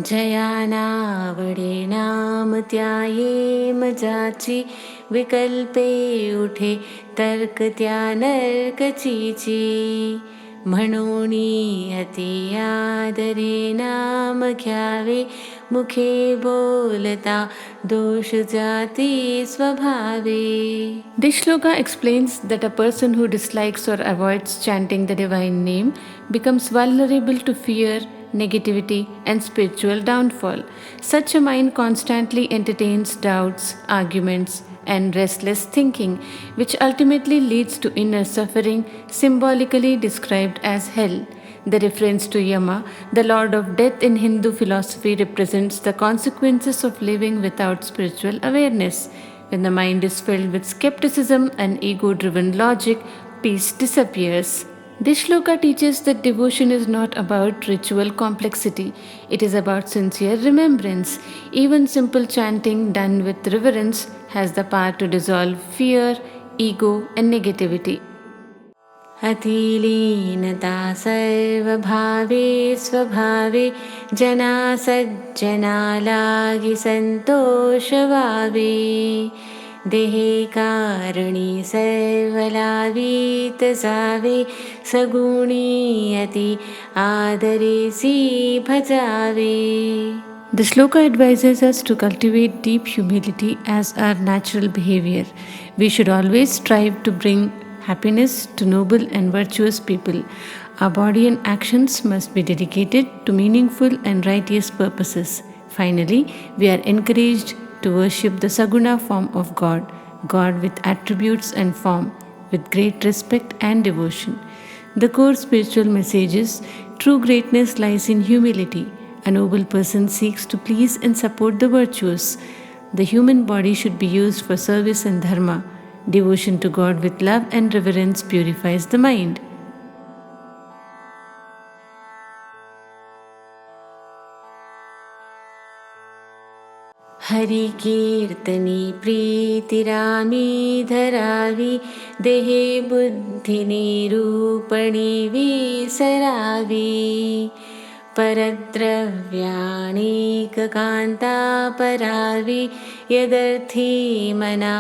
जयानावडे नाम त्याये मजाची विकल्पे उठे तर्क त्या नरकचीची म्हणोनी अति आदरे नाम घ्यावे मुखे बोलता दोष जाती स्वभावे. This shloka explains that a person who dislikes or avoids chanting the divine name becomes vulnerable to fear, negativity, and spiritual downfall. Such a mind constantly entertains doubts, arguments, and restless thinking, which ultimately leads to inner suffering, symbolically described as hell. The reference to Yama, the lord of death in Hindu philosophy, represents the consequences of living without spiritual awareness. When the mind is filled with skepticism and ego driven logic, peace disappears. This shloka teaches that devotion is not about ritual complexity, it is about sincere remembrance. Even simple chanting done with reverence has the power to dissolve fear, ego, and negativity. अतिलीनता सर्वभावे स्वभावे जना सज्जना लागी संतोषवावे देहे कारणी सर्वलावीत जावे सगुणी अति आदरेसी भजावे. The shloka advises us to cultivate deep humility as our natural behavior. We should always strive to bring happiness to noble and virtuous people. Our body and actions must be dedicated to meaningful and righteous purposes. Finally, we are encouraged to worship the Saguna form of God, God with attributes and form, with great respect and devotion. The core spiritual message is true greatness lies in humility. A noble person seeks to please and support the virtuous. The human body should be used for service and dharma. Devotion to God with love and reverence purifies the mind. Hari कीर्तनी प्रीतिरामी Dharavi देहे बुद्धि निरूपणी विसरावी परद्रव्याणीककान्ता परावी यदर्थी मना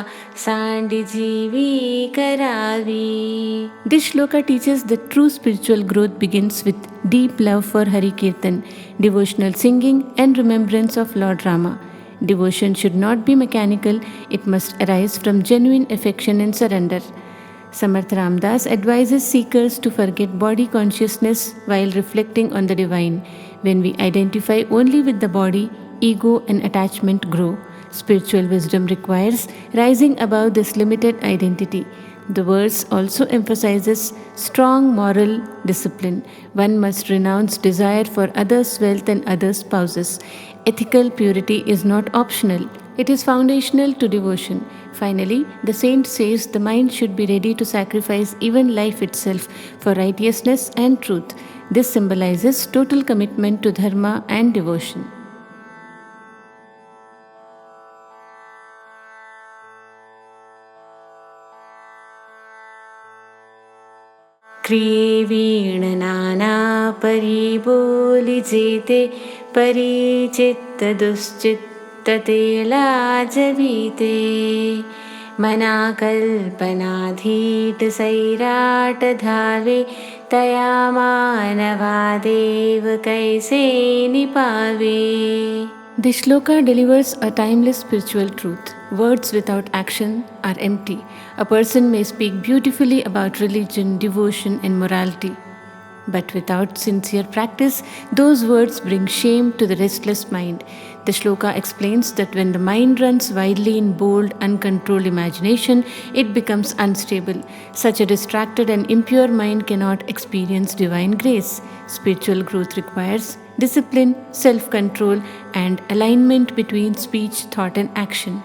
सांडिजीवी करावी. This shloka teaches that true spiritual growth begins with deep love for Hari Kirtan, devotional singing and remembrance of Lord Rama. Devotion should not be mechanical, it must arise from genuine affection and surrender. Samarth Ramdas advises seekers to forget body consciousness while reflecting on the divine. When we identify only with the body, ego and attachment grow. Spiritual wisdom requires rising above this limited identity. The verse also emphasizes strong moral discipline. One must renounce desire for others' wealth and others' spouses. Ethical purity is not optional, it is foundational to devotion. Finally, the saint says the mind should be ready to sacrifice even life itself for righteousness and truth. This symbolizes total commitment to dharma and devotion. क्रिये वीण नाना परी बोली जेते परी चित्त दुश्चित्त ते लाजवीते मना कल्पना धीट सैराट धावे तया मानवा देव कैसे निपावे. This shloka delivers a timeless spiritual truth. Words without action are empty. A person may speak beautifully about religion, devotion, and morality, but without sincere practice, those words bring shame to the restless mind. The shloka explains that when the mind runs wildly in bold, uncontrolled imagination, it becomes unstable. Such a distracted and impure mind cannot experience divine grace. Spiritual growth requires discipline, self-control, and alignment between speech, thought, and action.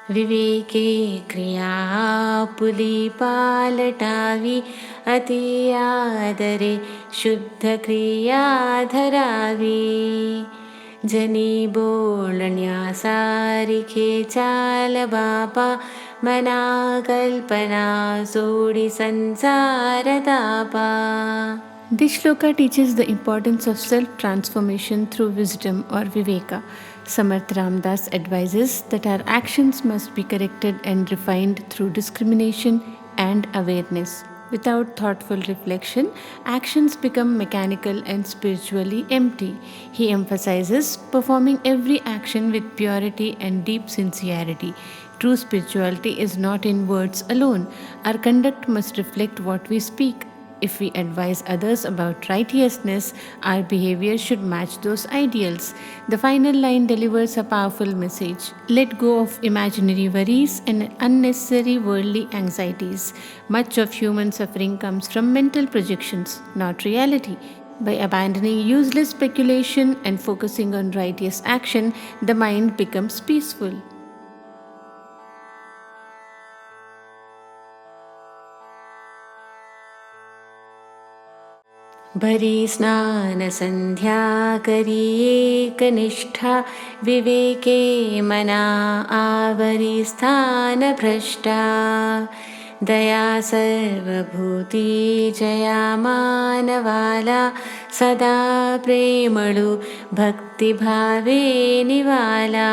विवेके क्रिया पुली पालटावी अति आदरे शुद्ध क्रिया धरावी जनी बोलण्या सारिखे चाल बापा मनाकल्पना सोडि संसारतापा. This shloka teaches the importance of self-transformation through wisdom or viveka. Samarth Ramdas advises that our actions must be corrected and refined through discrimination and awareness. Without thoughtful reflection, actions become mechanical and spiritually empty. He emphasizes performing every action with purity and deep sincerity. True spirituality is not in words alone. Our conduct must reflect what we speak. If we advise others about righteousness, our behavior should match those ideals. The final line delivers a powerful message. Let go of imaginary worries and unnecessary worldly anxieties. Much of human suffering comes from mental projections, not reality. By abandoning useless speculation and focusing on righteous action, the mind becomes peaceful. भरी स्नान संध्या करिए कनिष्ठा, विवेके मना आवरी स्थान भ्रष्टा. दया सर्वभूति जया मानवाला, सदा प्रेमळु भक्ति भावे निवाला.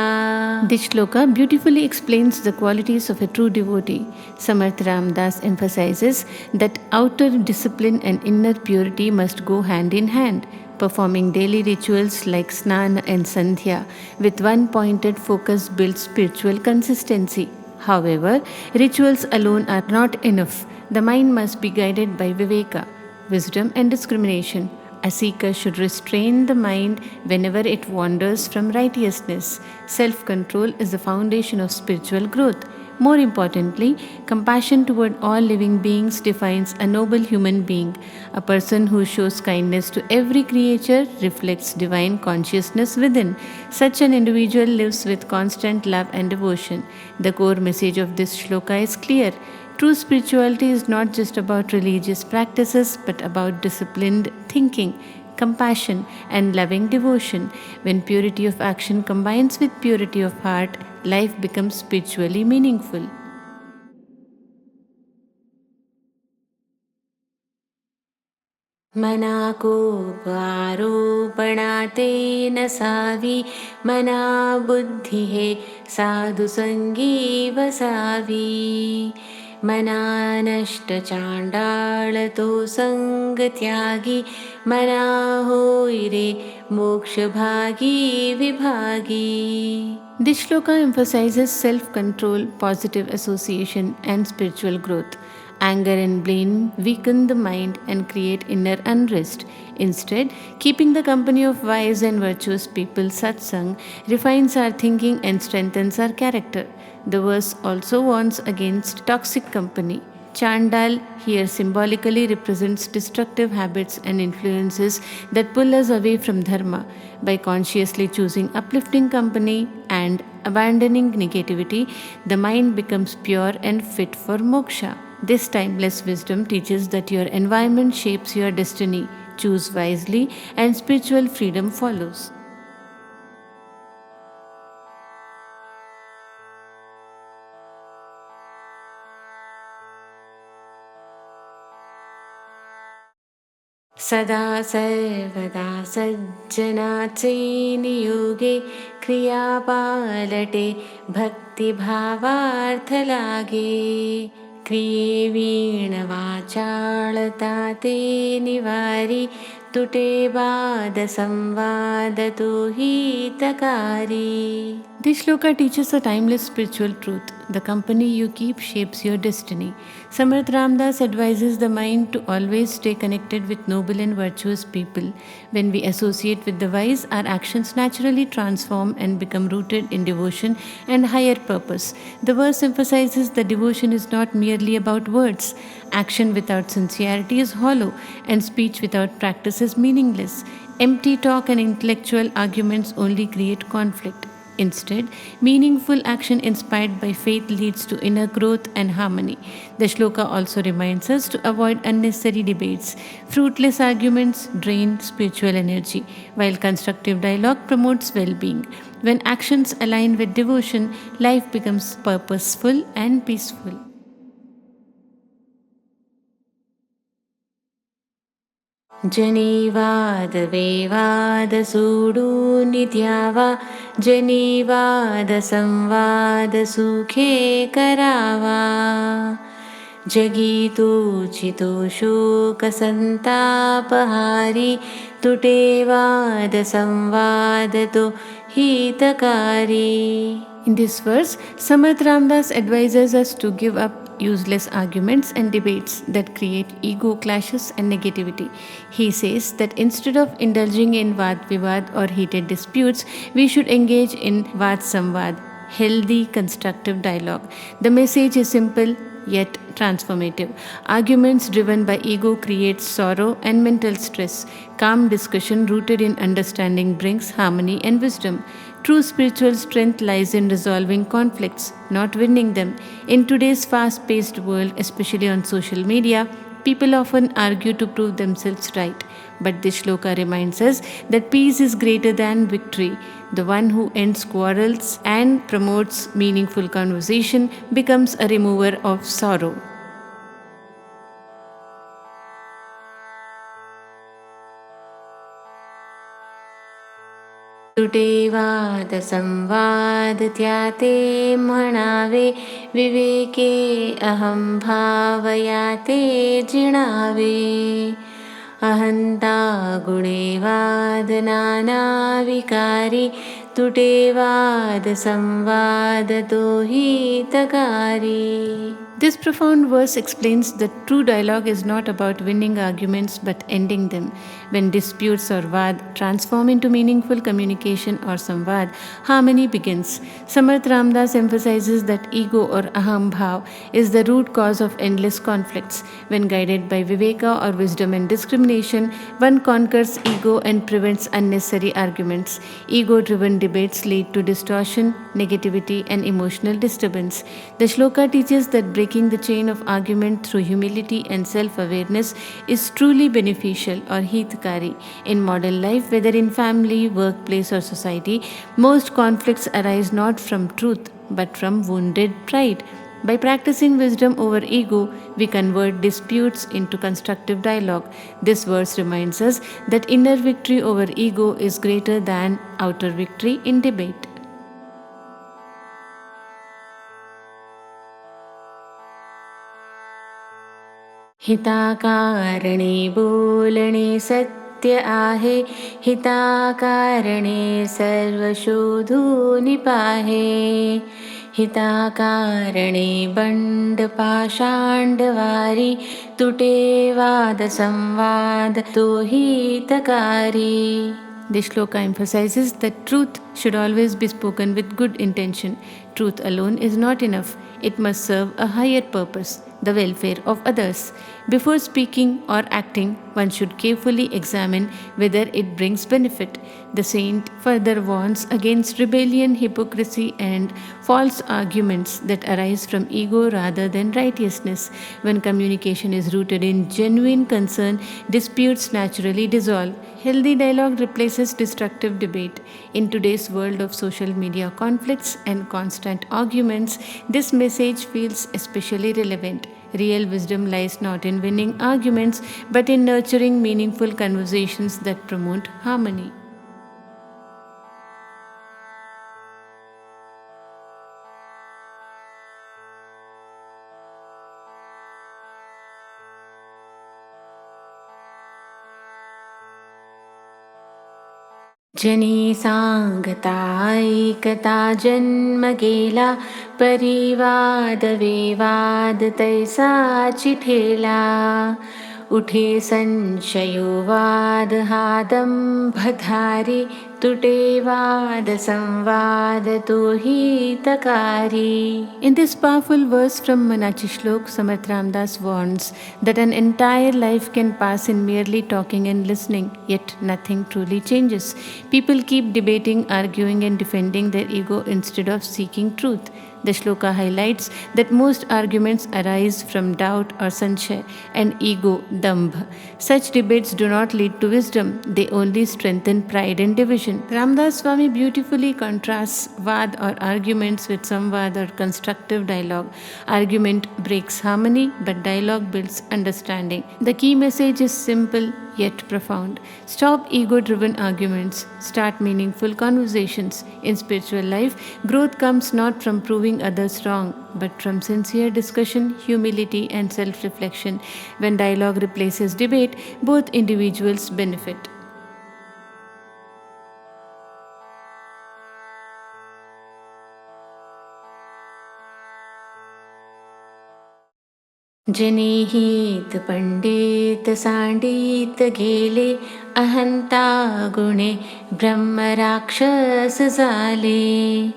This shloka beautifully explains the qualities of a true devotee. Samarth Ramdas emphasizes that outer discipline and inner purity must go hand in hand. Performing daily rituals like Snana and Sandhya with one pointed focus builds spiritual consistency. However, rituals alone are not enough. The mind must be guided by viveka, wisdom, and discrimination. A seeker should restrain the mind whenever it wanders from righteousness. Self control is the foundation of spiritual growth. More importantly, compassion toward all living beings defines a noble human being. A person who shows kindness to every creature reflects divine consciousness within. Such an individual lives with constant love and devotion. The core message of this shloka is clear. True spirituality is not just about religious practices but about disciplined thinking, compassion, and loving devotion. When purity of action combines with purity of heart, life becomes spiritually meaningful. मना कोप आरोपणाते न सावी, मना बुद्धि है साधु संगी वसावी. मना नष्ट चांडाळ तो संग त्यागी, मना होई रे मोक्ष भागी विभागी. This shloka emphasizes self control, positive association, and spiritual growth. Anger and blame weaken the mind and create inner unrest. Instead, keeping the company of wise and virtuous people, satsang, refines our thinking and strengthens our character. The verse also warns against toxic company. Chandal here symbolically represents destructive habits and influences that pull us away from dharma. By consciously choosing uplifting company and abandoning negativity, the mind becomes pure and fit for moksha. This timeless wisdom teaches that your environment shapes your destiny. Choose wisely, and spiritual freedom follows. सदा सर्वदा सज्जनाचे नियोगे, क्रिया पालटे भक्तिभावार्थ लागे. क्रिये वीण वाचाळता ते निवारी, तुटे वाद संवाद तो हितकारी. This shloka teaches a timeless spiritual truth. The company you keep shapes your destiny. Samarth Ramdas advises the mind to always stay connected with noble and virtuous people. When we associate with the wise, our actions naturally transform and become rooted in devotion and higher purpose. The verse emphasizes that devotion is not merely about words. Action without sincerity is hollow, and speech without practice is meaningless. Empty talk and intellectual arguments only create conflict. Instead, meaningful action inspired by faith leads to inner growth and harmony. The shloka also reminds us to avoid unnecessary debates. Fruitless arguments drain spiritual energy, while constructive dialogue promotes well being. When actions align with devotion, life becomes purposeful and peaceful. जनेवादवेवादसूडूनिद्यावा जनेवादसंवादसुखे करावा जगीतो चितो शोकसन्तापहारी तुटेवादसंवादतो हितकारी. In this verse, Samarth Ramdas advises us to give up useless arguments and debates that create ego clashes and negativity. He says that instead of indulging in Vad Vivad or heated disputes, we should engage in Vad Samvad, healthy, constructive dialogue. The message is simple yet transformative. Arguments driven by ego create sorrow and mental stress. Calm discussion rooted in understanding brings harmony and wisdom. True spiritual strength lies in resolving conflicts, not winning them. In today's fast paced world, especially on social media, people often argue to prove themselves right. But this shloka reminds us that peace is greater than victory. The one who ends quarrels and promotes meaningful conversation becomes a remover of sorrow. तुटेवादसंवाद त्याते म्हणावे विवेके अहं भावयाते जिणावे अहंता गुणेवाद नाना विकारी तुटेवाद संवाद तो हितकारी. This profound verse explains that true dialogue is not about winning arguments but ending them. When disputes or vad transform into meaningful communication or samvad, harmony begins. Samarth Ramdas emphasizes that ego or aham bhav is the root cause of endless conflicts. When guided by viveka or wisdom and discrimination, one conquers ego and prevents unnecessary arguments. Ego-driven debates lead to distortion, negativity, and emotional disturbance. The shloka teaches that breaking the chain of argument through humility and self-awareness is truly beneficial or hitakari. In modern life, whether in family, workplace, or society, most conflicts arise not from truth but from wounded pride. By practicing wisdom over ego, we convert disputes into constructive dialogue. This verse reminds us that inner victory over ego is greater than outer victory in debate. हिताकारणे बोलणे सत्य आहे हिताकारणे सर्वशोधूनि पाहे हिताकारणे बंड पाषांडवारी तुटेवाद संवाद तो हितकारी. This shloka emphasizes that truth should always be spoken with good intention. Truth alone is not enough. It must serve a higher purpose, the welfare of others. Before speaking or acting, one should carefully examine whether it brings benefit. The saint further warns against rebellion, hypocrisy, and false arguments that arise from ego rather than righteousness. When communication is rooted in genuine concern, disputes naturally dissolve. Healthy dialogue replaces destructive debate. In today's world of social media conflicts and constant arguments, this message feels especially relevant. Real wisdom lies not in winning arguments but in nurturing meaningful conversations that promote harmony. जनी सांगता ऐकता जन्म गेला परिवाद विवाद तैसा चिठेला उठे संशयो वादहादम्भधारी तुटे वाद संवाद तो हितकारी. In this powerful verse from Manachi Shlok, Samarth Ramdas warns that an entire life can pass in merely talking and listening, yet nothing truly changes. People keep debating, arguing, and defending their ego instead of seeking truth. The shloka highlights that most arguments arise from doubt or sanshaya and ego, dambha. Such debates do not lead to wisdom, they only strengthen pride and division. Ramdas Swami beautifully contrasts vad or arguments with samvad or constructive dialogue. Argument breaks harmony, but dialogue builds understanding. The key message is simple yet profound. Stop ego driven arguments, start meaningful conversations. In spiritual life, growth comes not from proving others wrong, but from sincere discussion, humility, and self reflection. When dialogue replaces debate, both individuals benefit. जनेहित पंडित सांडित गेले अहंता गुणे ब्रह्म राक्षस झाले.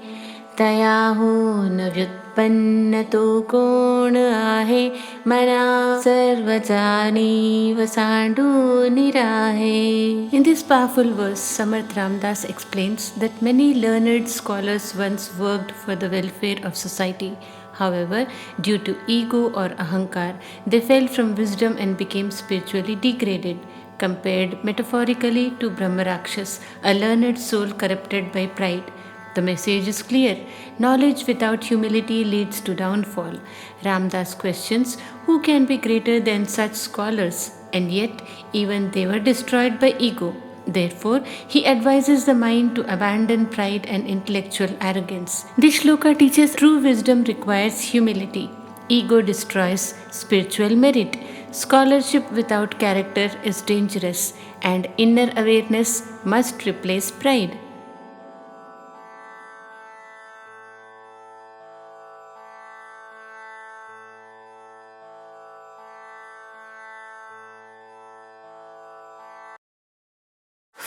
तयाहून व्युत्पन्न तो कोण आहे मना सर्व जाणीव सांडून राहे. In this powerful verse, Samarth Ramdas explains that many learned scholars once worked for the welfare of society. However, due to ego or ahankar, they fell from wisdom and became spiritually degraded. Compared metaphorically to Brahmarakshas, a learned soul corrupted by pride. The message is clear. Knowledge without humility leads to downfall. Ramdas questions who can be greater than such scholars, and yet even they were destroyed by ego. Therefore, he advises the mind to abandon pride and intellectual arrogance. This shloka teaches true wisdom requires humility. Ego destroys spiritual merit. Scholarship without character is dangerous, and inner awareness must replace pride.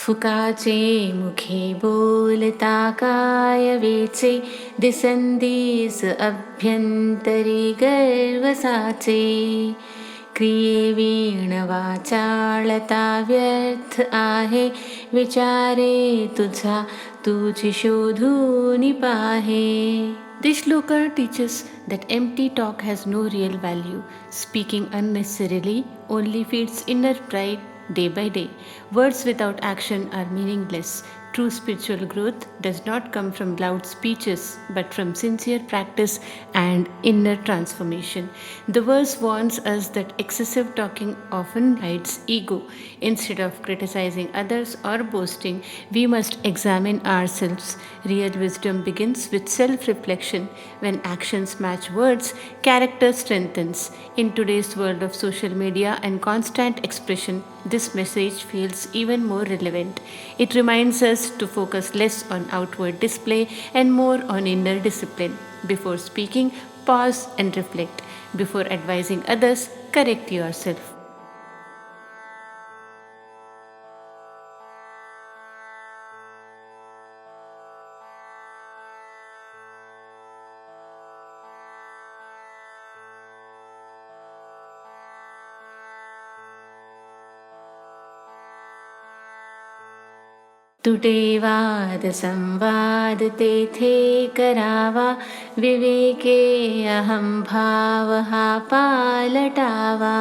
फुकाचे मुखे बोलता काय वेचे दिसंदिस अभ्यंतरी गर्वसाचे. क्रिये वीण वाचाळता व्यर्थ आहे विचारे तुझा तुझी शोधून पाहे. This shloka teaches that empty talk has no real value. Speaking unnecessarily only feeds inner pride day by day. Words without action are meaningless. True spiritual growth does not come from loud speeches but from sincere practice and inner transformation. The verse warns us that excessive talking often hides ego. Instead of criticizing others or boasting, we must examine ourselves. Real wisdom begins with self reflection. When actions match words, character strengthens. In today's world of social media and constant expression, this message feels even more relevant. It reminds us to focus less on outward display and more on inner discipline. Before speaking, pause and reflect. Before advising others, correct yourself. तुटे वाद संवाद तेथे करावा विवेके अहम भाव हा पालटावा.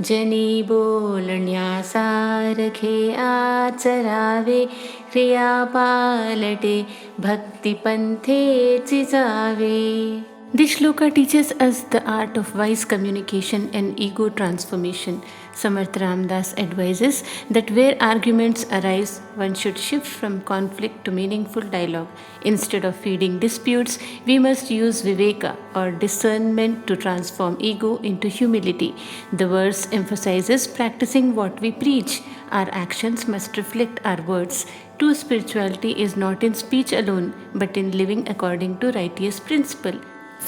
जनी बोलण्यासारखे आचरावे क्रिया पालटे भक्तिपंथेची जावे. This shloka teaches us the art of wise communication and ego transformation. Samarth Ramdas advises that where arguments arise, one should shift from conflict to meaningful dialogue. Instead of feeding disputes, we must use viveka or discernment to transform ego into humility. The verse emphasizes practicing what we preach. Our actions must reflect our words. True spirituality is not in speech alone, but in living according to righteous principle.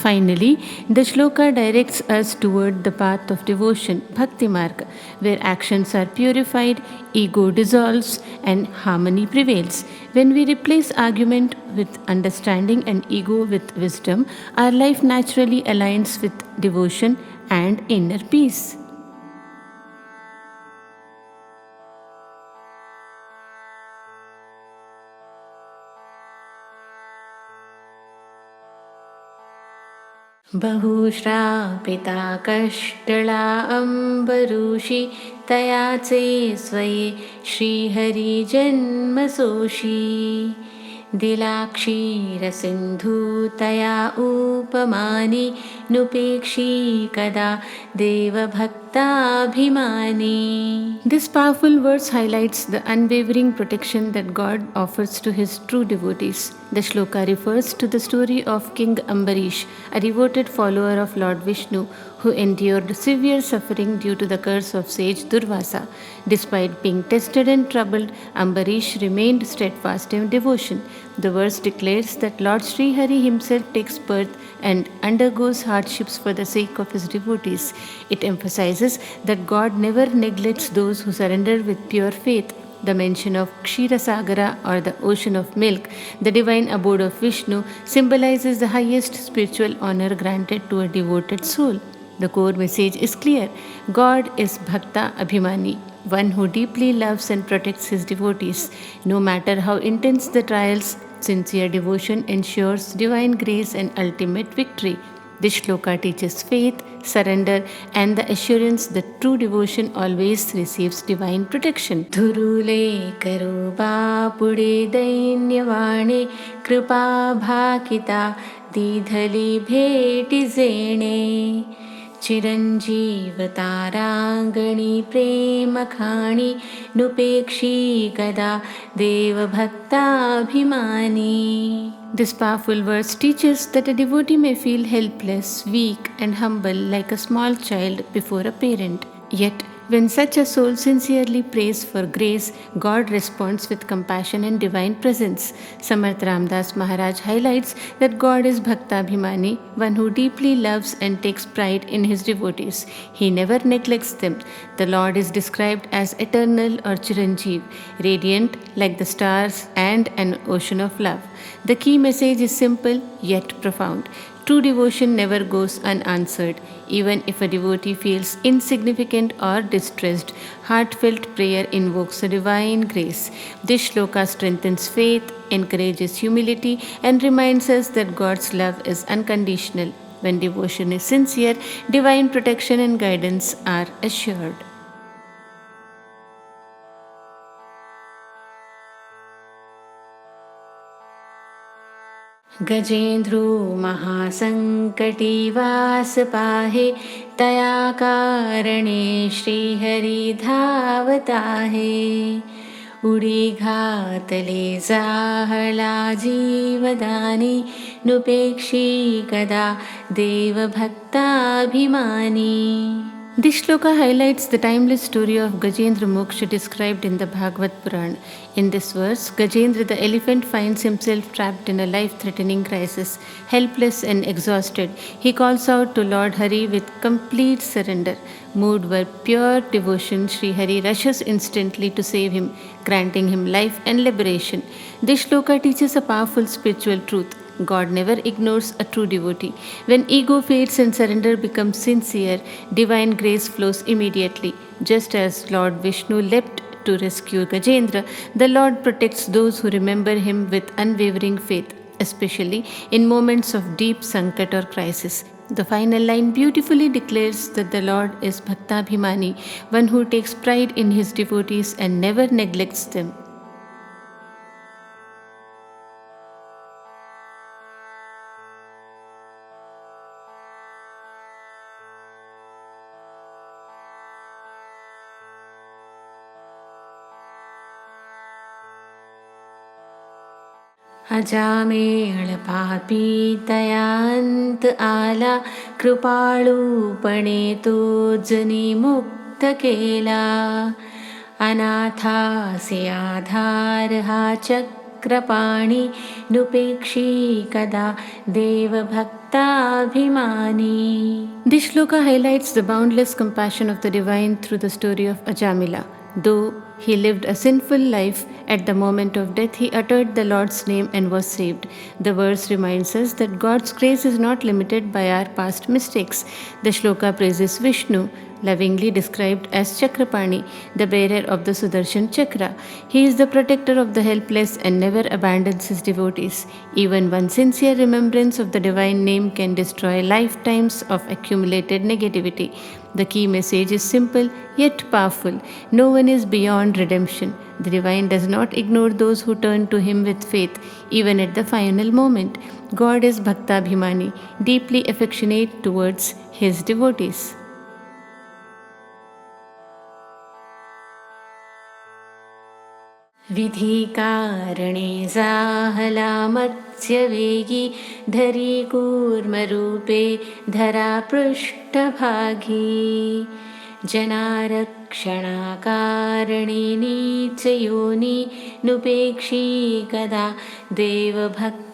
Finally, the shloka directs us toward the path of devotion, Bhakti Marg, where actions are purified, ego dissolves, and harmony prevails. When we replace argument with understanding and ego with wisdom, our life naturally aligns with devotion and inner peace. बहुश्रापिता कष्टला अम्बरूषि तयाचे स्वये श्रीहरिजन्मसोषी दिलाक्षीरसिन्धु तया उपमानि नुपेक्षी कदा देवभक्ताभिमानी. This powerful verse highlights the unwavering protection that God offers to his true devotees. The shloka refers to the story of King Ambarish, a devoted follower of Lord Vishnu who endured severe suffering due to the curse of sage Durvasa. Despite being tested and troubled, Ambarish remained steadfast in devotion. The verse declares that Lord Sri Hari himself takes birth and undergoes hardships for the sake of his devotees. It emphasizes that God never neglects those who surrender with pure faith. The mention of Ksheerasagara or the ocean of milk, the divine abode of Vishnu, symbolizes the highest spiritual honor granted to a devoted soul. The core message is clear: God is Bhakta Abhimani, one who deeply loves and protects his devotees. No matter how intense the trials, sincere devotion ensures divine grace and ultimate victory. This shloka teaches faith, surrender, and the assurance that true devotion always receives divine protection. धुरुले करूपा पुडे दैन्यवाणे कृपा भाकिता दीधली भेटी जेणे चिरंजीव तारांगणी प्रेम खाणी नुपेक्षी कदा देवभक्ताभिमानी. This powerful verse teaches that a devotee may feel helpless, weak, and humble like a small child before a parent. Yet, when such a soul sincerely prays for grace, God responds with compassion and divine presence. Samarth Ramdas Maharaj highlights that God is Bhaktabhimani, one who deeply loves and takes pride in his devotees. He never neglects them. The Lord is described as eternal or Chiranjeev, radiant like the stars and an ocean of love. The key message is simple yet profound. True devotion never goes unanswered. Even if a devotee feels insignificant or distressed, heartfelt prayer invokes a divine grace. This shloka strengthens faith, encourages humility, and reminds us that God's love is unconditional. When devotion is sincere, divine protection and guidance are assured. गजेन्द्रो महासङ्कटीवास पाहे तया कारणे श्रीहरिधावताहे उडी घातले जाहला जीवदानी नुपेक्षी कदा देवभक्ताभिमानी. This shloka highlights the timeless story of Gajendra Moksha described in the Bhagavad Puran. In this verse, Gajendra the elephant finds himself trapped in a life-threatening crisis. Helpless and exhausted, he calls out to Lord Hari with complete surrender. Moved by pure devotion, Sri Hari rushes instantly to save him, granting him life and liberation. This shloka teaches a powerful spiritual truth. God never ignores a true devotee. When ego fades and surrender becomes sincere, divine grace flows immediately. Just as Lord Vishnu leapt to rescue Gajendra, the Lord protects those who remember him with unwavering faith, especially in moments of deep sankat or crisis. The final line beautifully declares that the Lord is Bhaktabhimani, one who takes pride in his devotees and never neglects them. Ajamil पापी तयांत आला कृपाळूपणे तो जनी मुक्त केला अनाथासे आधार हा चक्रपाणी नुपेक्षी कदा देवभक्ताभिमानी. Bhaktabhimani. This shloka highlights the boundless compassion of the divine through the story of Ajamila. Though he lived a sinful life, at the moment of death he uttered the Lord's name and was saved. The verse reminds us that God's grace is not limited by our past mistakes. The shloka praises Vishnu, lovingly described as Chakrapani, the bearer of the Sudarshan Chakra. He is the protector of the helpless and never abandons his devotees. Even one sincere remembrance of the divine name can destroy lifetimes of accumulated negativity. The key message is simple yet powerful. No one is beyond redemption. The divine does not ignore those who turn to him with faith, even at the final moment. God is Bhaktabhimani, deeply affectionate towards his devotees. विधिकारणे जाहला मत्स्यवेगी धरी कूर्मरूपे धरापृष्ठभागी जनारक्षणाकारिणी च योनि नुपेक्षी कदा देवभक्ताभिमानी.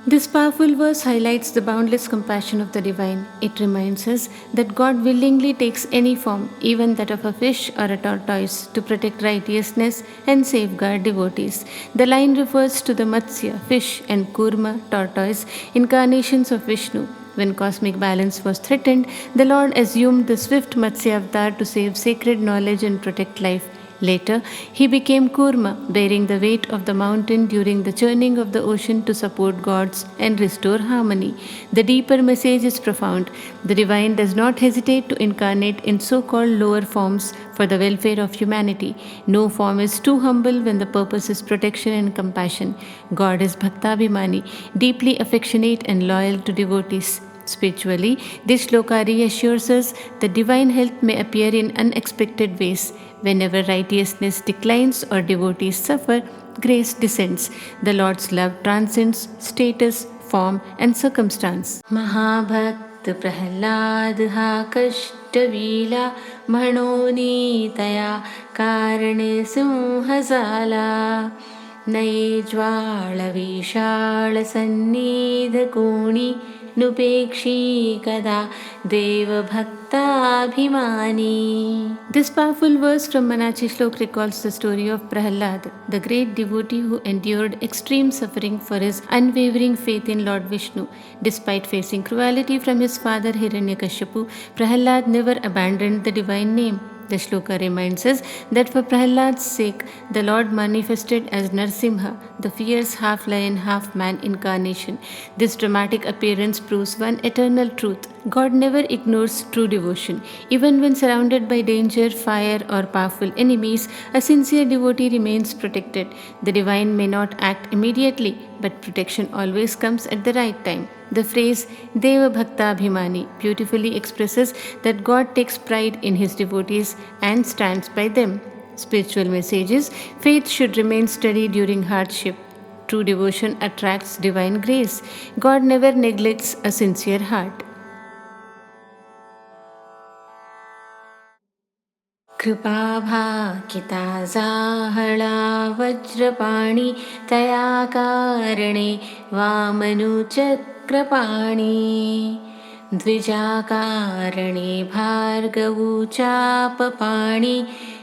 This powerful verse highlights the boundless compassion of the divine. It reminds us that God willingly takes any form, even that of a fish or a tortoise, to protect righteousness and safeguard devotees. The line refers to the Matsya, fish, and Kurma, tortoise, incarnations of Vishnu. When cosmic balance was threatened, the Lord assumed the swift Matsya avatar to save sacred knowledge and protect life. Later, he became Kurma, bearing the weight of the mountain during the churning of the ocean to support gods and restore harmony. The deeper message is profound. The divine does not hesitate to incarnate in so-called lower forms for the welfare of humanity. No form is too humble when the purpose is protection and compassion. God is Bhaktabhimani, deeply affectionate and loyal to devotees. Spiritually, this shloka reassures us that divine help may appear in unexpected ways. Whenever righteousness declines or devotees suffer, grace descends. The Lord's love transcends status, form, and circumstance. महाभक्त Prahlad हा कष्टवीला म्हणोनीतया कारणे सिंह झाला. नये ज्वाळविशाळ सन्निध कोणी नुपेक्षी कदा देवभक्ताभिमानी. This powerful verse from Manachi Shlok recalls the story of Prahlad, the great devotee who endured extreme suffering for his unwavering faith in Lord Vishnu. Despite facing cruelty from his father Hiranyakashipu, Prahlad never abandoned the divine name. The shloka reminds us that for Prahlad's sake, the Lord manifested as Narsimha, the fierce half-lion, half-man incarnation. This dramatic appearance proves one eternal truth. God never ignores true devotion. Even when surrounded by danger, fire, or powerful enemies, a sincere devotee remains protected. The divine may not act immediately, but protection always comes at the right time. The phrase Deva Bhakta Abhimani beautifully expresses that God takes pride in his devotees and stands by them. Spiritual messages: faith should remain steady during hardship. True devotion attracts divine grace. God never neglects a sincere heart. कृपाभाकिता जाहळा Vajrapani तया कारणे वामनुचक्रपाणि द्विजाकारणे भार्गवूचापपाणि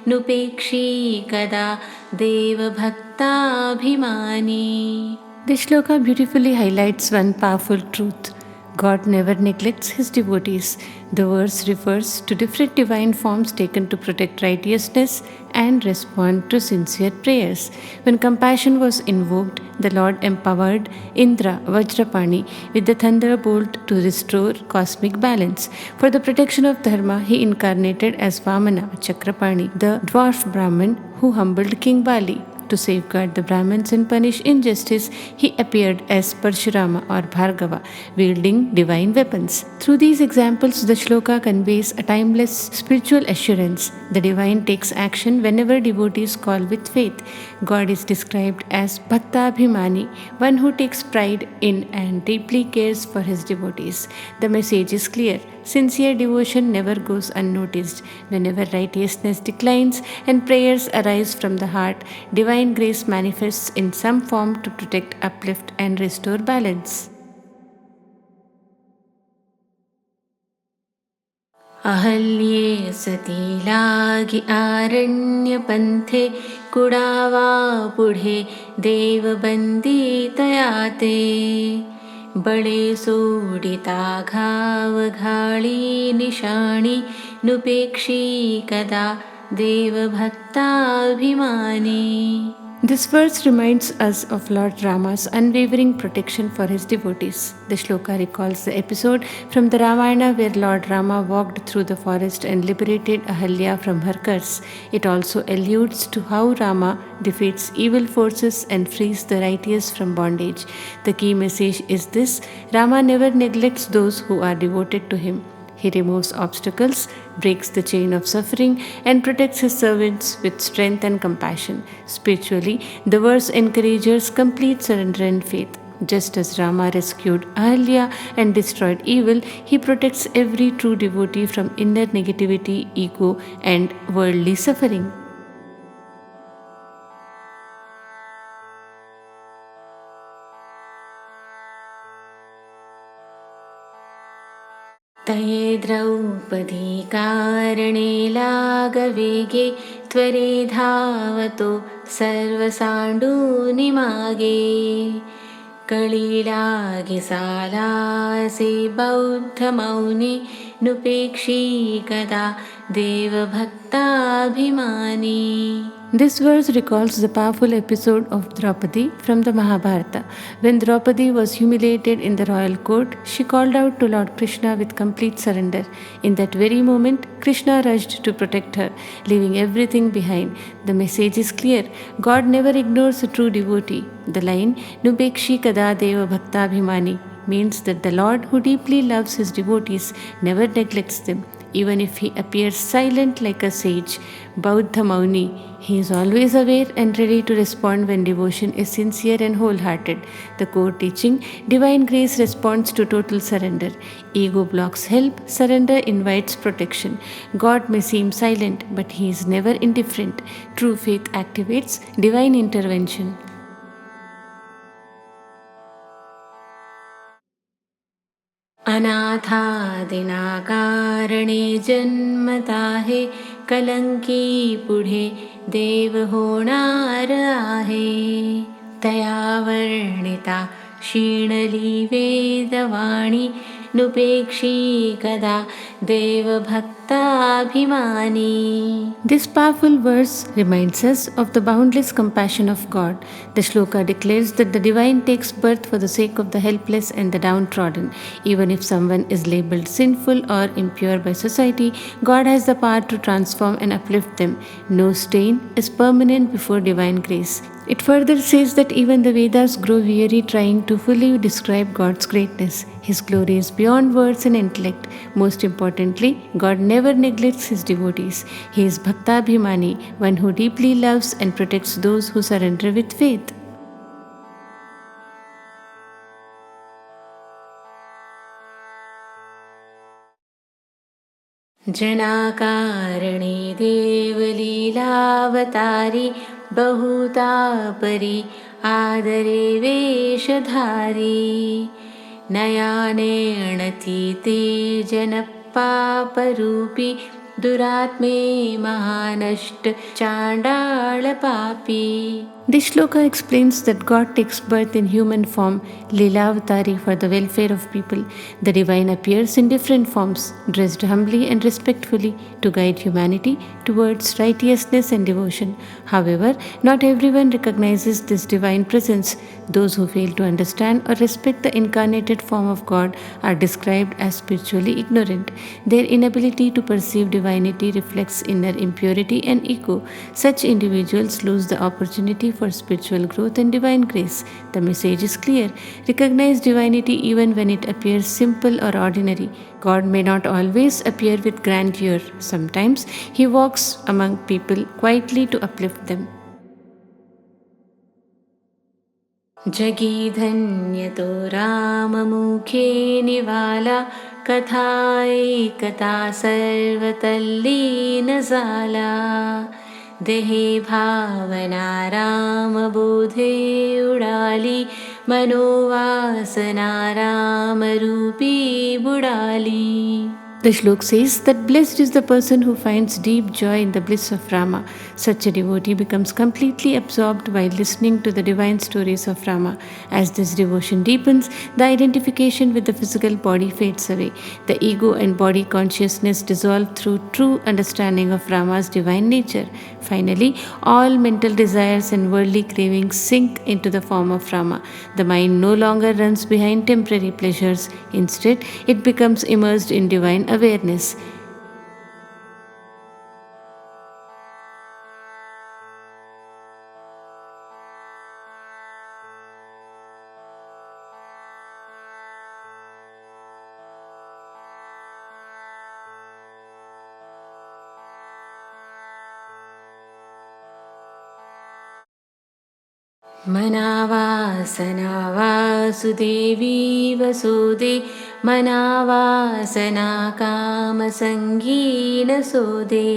नुपेक्षी कदा देवभक्ताभिमानी. This shloka beautifully highlights one powerful truth. God never neglects his devotees. The verse refers to different divine forms taken to protect righteousness and respond to sincere prayers. When compassion was invoked, the Lord empowered Indra Vajrapani with the thunderbolt to restore cosmic balance. For the protection of Dharma, he incarnated as Vamana Chakrapani, the dwarf Brahmin who humbled King Bali. To safeguard the Brahmins and punish injustice, he appeared as Parshurama or Bhargava, wielding divine weapons. Through these examples, the shloka conveys a timeless spiritual assurance. The divine takes action whenever devotees call with faith. God is described as Bhaktabhimani, one who takes pride in and deeply cares for his devotees. The message is clear. Sincere devotion never goes unnoticed. Whenever righteousness declines and prayers arise from the heart, divine grace manifests in some form to protect, uplift, and restore balance. अहल्ये सती लागी आरण्यपंथे कुडावा पुढे देवबंदी तयाते बळे सोडिता घाव घाळी निशाणी नुपेक्षी कदा देवभक्ताभिमानी. This verse reminds us of Lord Rama's unwavering protection for his devotees. The shloka recalls the episode from the Ramayana where Lord Rama walked through the forest and liberated Ahalya from her curse. It also alludes to how Rama defeats evil forces and frees the righteous from bondage. The key message is this: Rama never neglects those who are devoted to him. He removes obstacles, breaks the chain of suffering, and protects his servants with strength and compassion. Spiritually, the verse encourages complete surrender and faith. Just as Rama rescued Ahalya and destroyed evil, he protects every true devotee from inner negativity, ego, and worldly suffering. तये द्रौपदी कारणे लागवेगे त्वरे धावतो सर्वसाण्डूनि मागे कळीलागे सालासे बौद्धमौनि नुपेक्षी कदा देवभक्ताभिमानी. This verse recalls the powerful episode of Draupadi from the Mahabharata. When Draupadi was humiliated in the royal court, she called out to Lord Krishna with complete surrender. In that very moment, Krishna rushed to protect her, leaving everything behind. The message is clear: God never ignores a true devotee. The line, Nubekshi Kada Deva Bhakta Bhimani, means that the Lord, who deeply loves his devotees, never neglects them. Even if he appears silent like a sage, Bauddha Mauni, he is always aware and ready to respond when devotion is sincere and wholehearted. The core teaching, divine grace responds to total surrender. Ego blocks help, surrender invites protection. God may seem silent, but he is never indifferent. True faith activates divine intervention. अनाथादिना कारणे जन्मता हे कलंकी पुढे देव होणार आहे तया वर्णिता क्षीणली वेदवाणी नुपेक्षी कदा देवभक्ताभिमानी. This powerful verse reminds us of the boundless compassion of God. The shloka declares that the divine takes birth for the sake of the helpless and the downtrodden. Even if someone is labeled sinful or impure by society, God has the power to transform and uplift them. No stain is permanent before divine grace. It further says that even the Vedas grow weary trying to fully describe God's greatness. His glory is beyond words and intellect. Most importantly, God never neglects his devotees. He is Bhaktabhimani, one who deeply loves and protects those who surrender with faith. जनाकारणे देवलीलावतारी बहुता परी आदरे वेशधारी नयानेणति ते जनपापरूपी दुरात्मे महानष्ट चांडाळपापी. This shloka explains that God takes birth in human form, Lilavatari, for the welfare of people. The divine appears in different forms, dressed humbly and respectfully to guide humanity towards righteousness and devotion. However, not everyone recognizes this divine presence. Those who fail to understand or respect the incarnated form of God are described as spiritually ignorant. Their inability to perceive divinity reflects inner impurity and ego. Such individuals lose the opportunity for spiritual growth and divine grace. The message is clear: recognize divinity even when it appears simple or ordinary. God may not always appear with grandeur. Sometimes he walks among people quietly to uplift them. जगीधन्यतो राममुखे निवाला कथाऐकता सर्वतल्लीन झाला देहे भावना रामबोधे उडाली मनोवासना रामरूपी बुडाली. The shlok says that blessed is the person who finds deep joy in the bliss of Rama. Such a devotee becomes completely absorbed while listening to the divine stories of Rama. As this devotion deepens, the identification with the physical body fades away. The ego and body consciousness dissolve through true understanding of Rama's divine nature. Finally, all mental desires and worldly cravings sink into the form of Rama. The mind no longer runs behind temporary pleasures. Instead, it becomes immersed in divine awareness. मनावासना Vasudevi वसुदे मनावासना कामसङ्गीन सोदे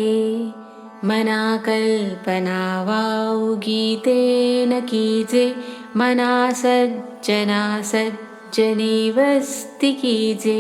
मनाकल्पना वाउगीतेन कीजे मना सज्जना सज्जने वस्ति कीजे.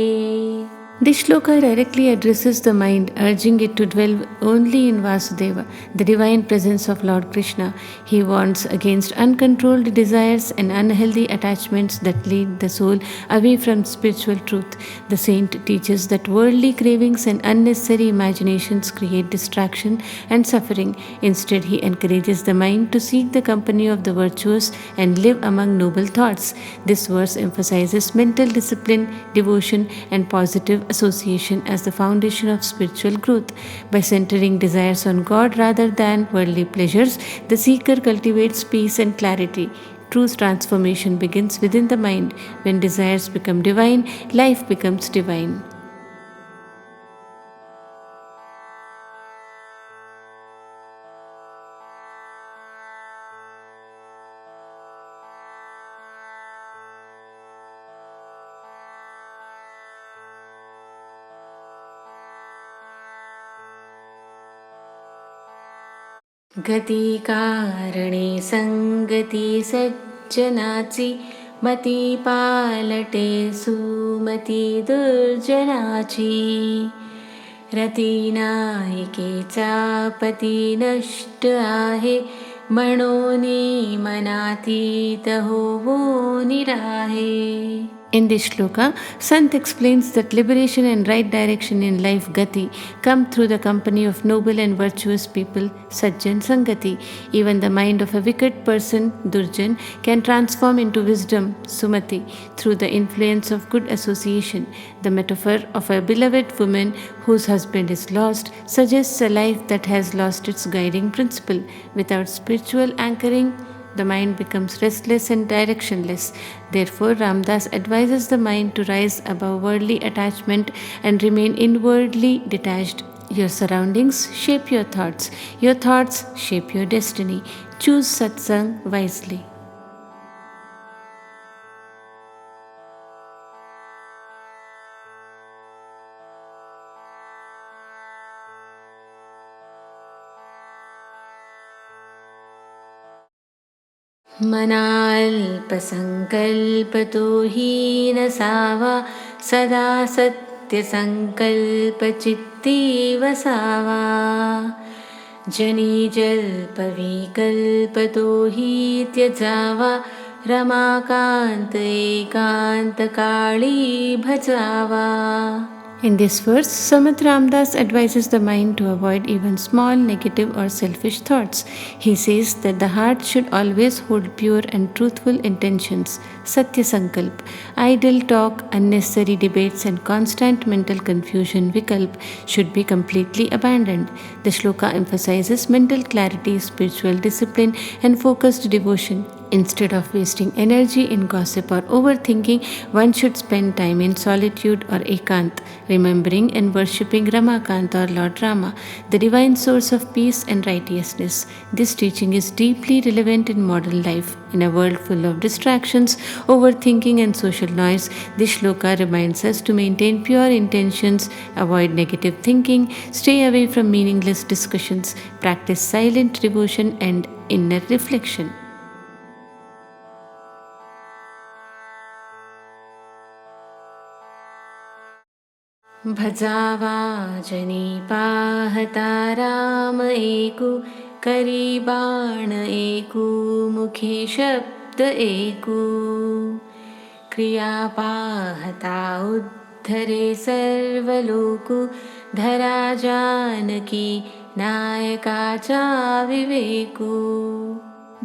This shloka directly addresses the mind, urging it to dwell only in Vasudeva, the divine presence of Lord Krishna. He warns against uncontrolled desires and unhealthy attachments that lead the soul away from spiritual truth. The saint teaches that worldly cravings and unnecessary imaginations create distraction and suffering. Instead, he encourages the mind to seek the company of the virtuous and live among noble thoughts. This verse emphasizes mental discipline, devotion, and positive association as the foundation of spiritual growth. By centering desires on God rather than worldly pleasures, the seeker cultivates peace and clarity. True transformation begins within the mind. When desires become divine, life becomes divine. गती कारणे संगती सज्जनाची मती पालटे सुमती दुर्जनाची रती नायिकेचा पती नष्ट आहे म्हणोनी मनातीत होवो निराहे. In this shloka, Sant explains that liberation and right direction in life, Gati, come through the company of noble and virtuous people, Sajjan Sangati. Even the mind of a wicked person, Durjan, can transform into wisdom, Sumati, through the influence of good association. The metaphor of a beloved woman whose husband is lost suggests a life that has lost its guiding principle. Without spiritual anchoring, the mind becomes restless and directionless. Therefore, Ramdas advises the mind to rise above worldly attachment and remain inwardly detached. Your surroundings shape your thoughts shape your destiny. Choose satsang wisely. मनाल्पसङ्कल्पतो हीन सावा सदा सत्यसङ्कल्पचित्ती वसावा जनिजल्पविकल्पतो हि त्यजावा Ramakant एकान्तकाळी भजावा. In this verse, Samat Ramdas advises the mind to avoid even small negative or selfish thoughts. He says that the heart should always hold pure and truthful intentions, Satya Sankalp. Idle talk, unnecessary debates, and constant mental confusion, Vikalp, should be completely abandoned. The shloka emphasizes mental clarity, spiritual discipline, and focused devotion. Instead of wasting energy in gossip or overthinking, one should spend time in solitude or ekant, remembering and worshipping Ramakant or Lord Rama, the divine source of peace and righteousness. This teaching is deeply relevant in modern life. In a world full of distractions, overthinking, and social noise, this shloka reminds us to maintain pure intentions, avoid negative thinking, stay away from meaningless discussions, practice silent devotion and inner reflection. भजावाजनी पाहता राम एकु, करी बाण एकु, मुखे शब्द एकु, क्रिया पाहता उद्धरे सर्वलोकु, धरा Janaki नायकाचा विवेकु.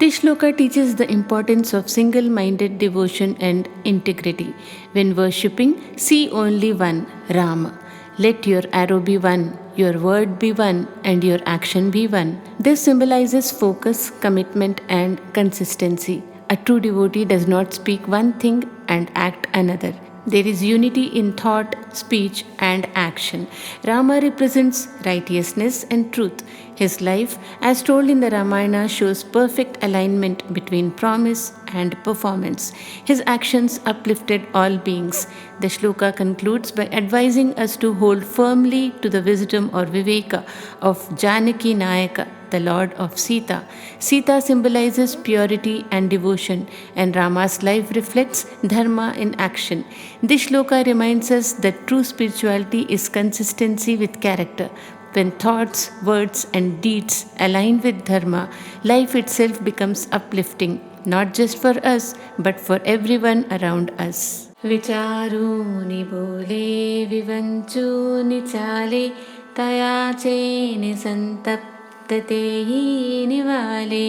This shloka teaches the importance of single-minded devotion and integrity. When worshipping, see only one, Rama. Let your arrow be one, your word be one, and your action be one. This symbolizes focus, commitment, and consistency. A true devotee does not speak one thing and act another. There is unity in thought, speech, and action. Rama represents righteousness and truth. His life, as told in the Ramayana, shows perfect alignment between promise and performance. His actions uplifted all beings. The shloka concludes by advising us to hold firmly to the wisdom or viveka of Janaki Nayaka, the Lord of Sita. Sita symbolizes purity and devotion, and Rama's life reflects dharma in action. This shloka reminds us that true spirituality is consistency with character. When thoughts, words, and deeds align with dharma, life itself becomes uplifting, not just for us, but for everyone around us. विचारूनि बोले विवंचूनि चाले, तया चेनि संतप्तते ही निवाले.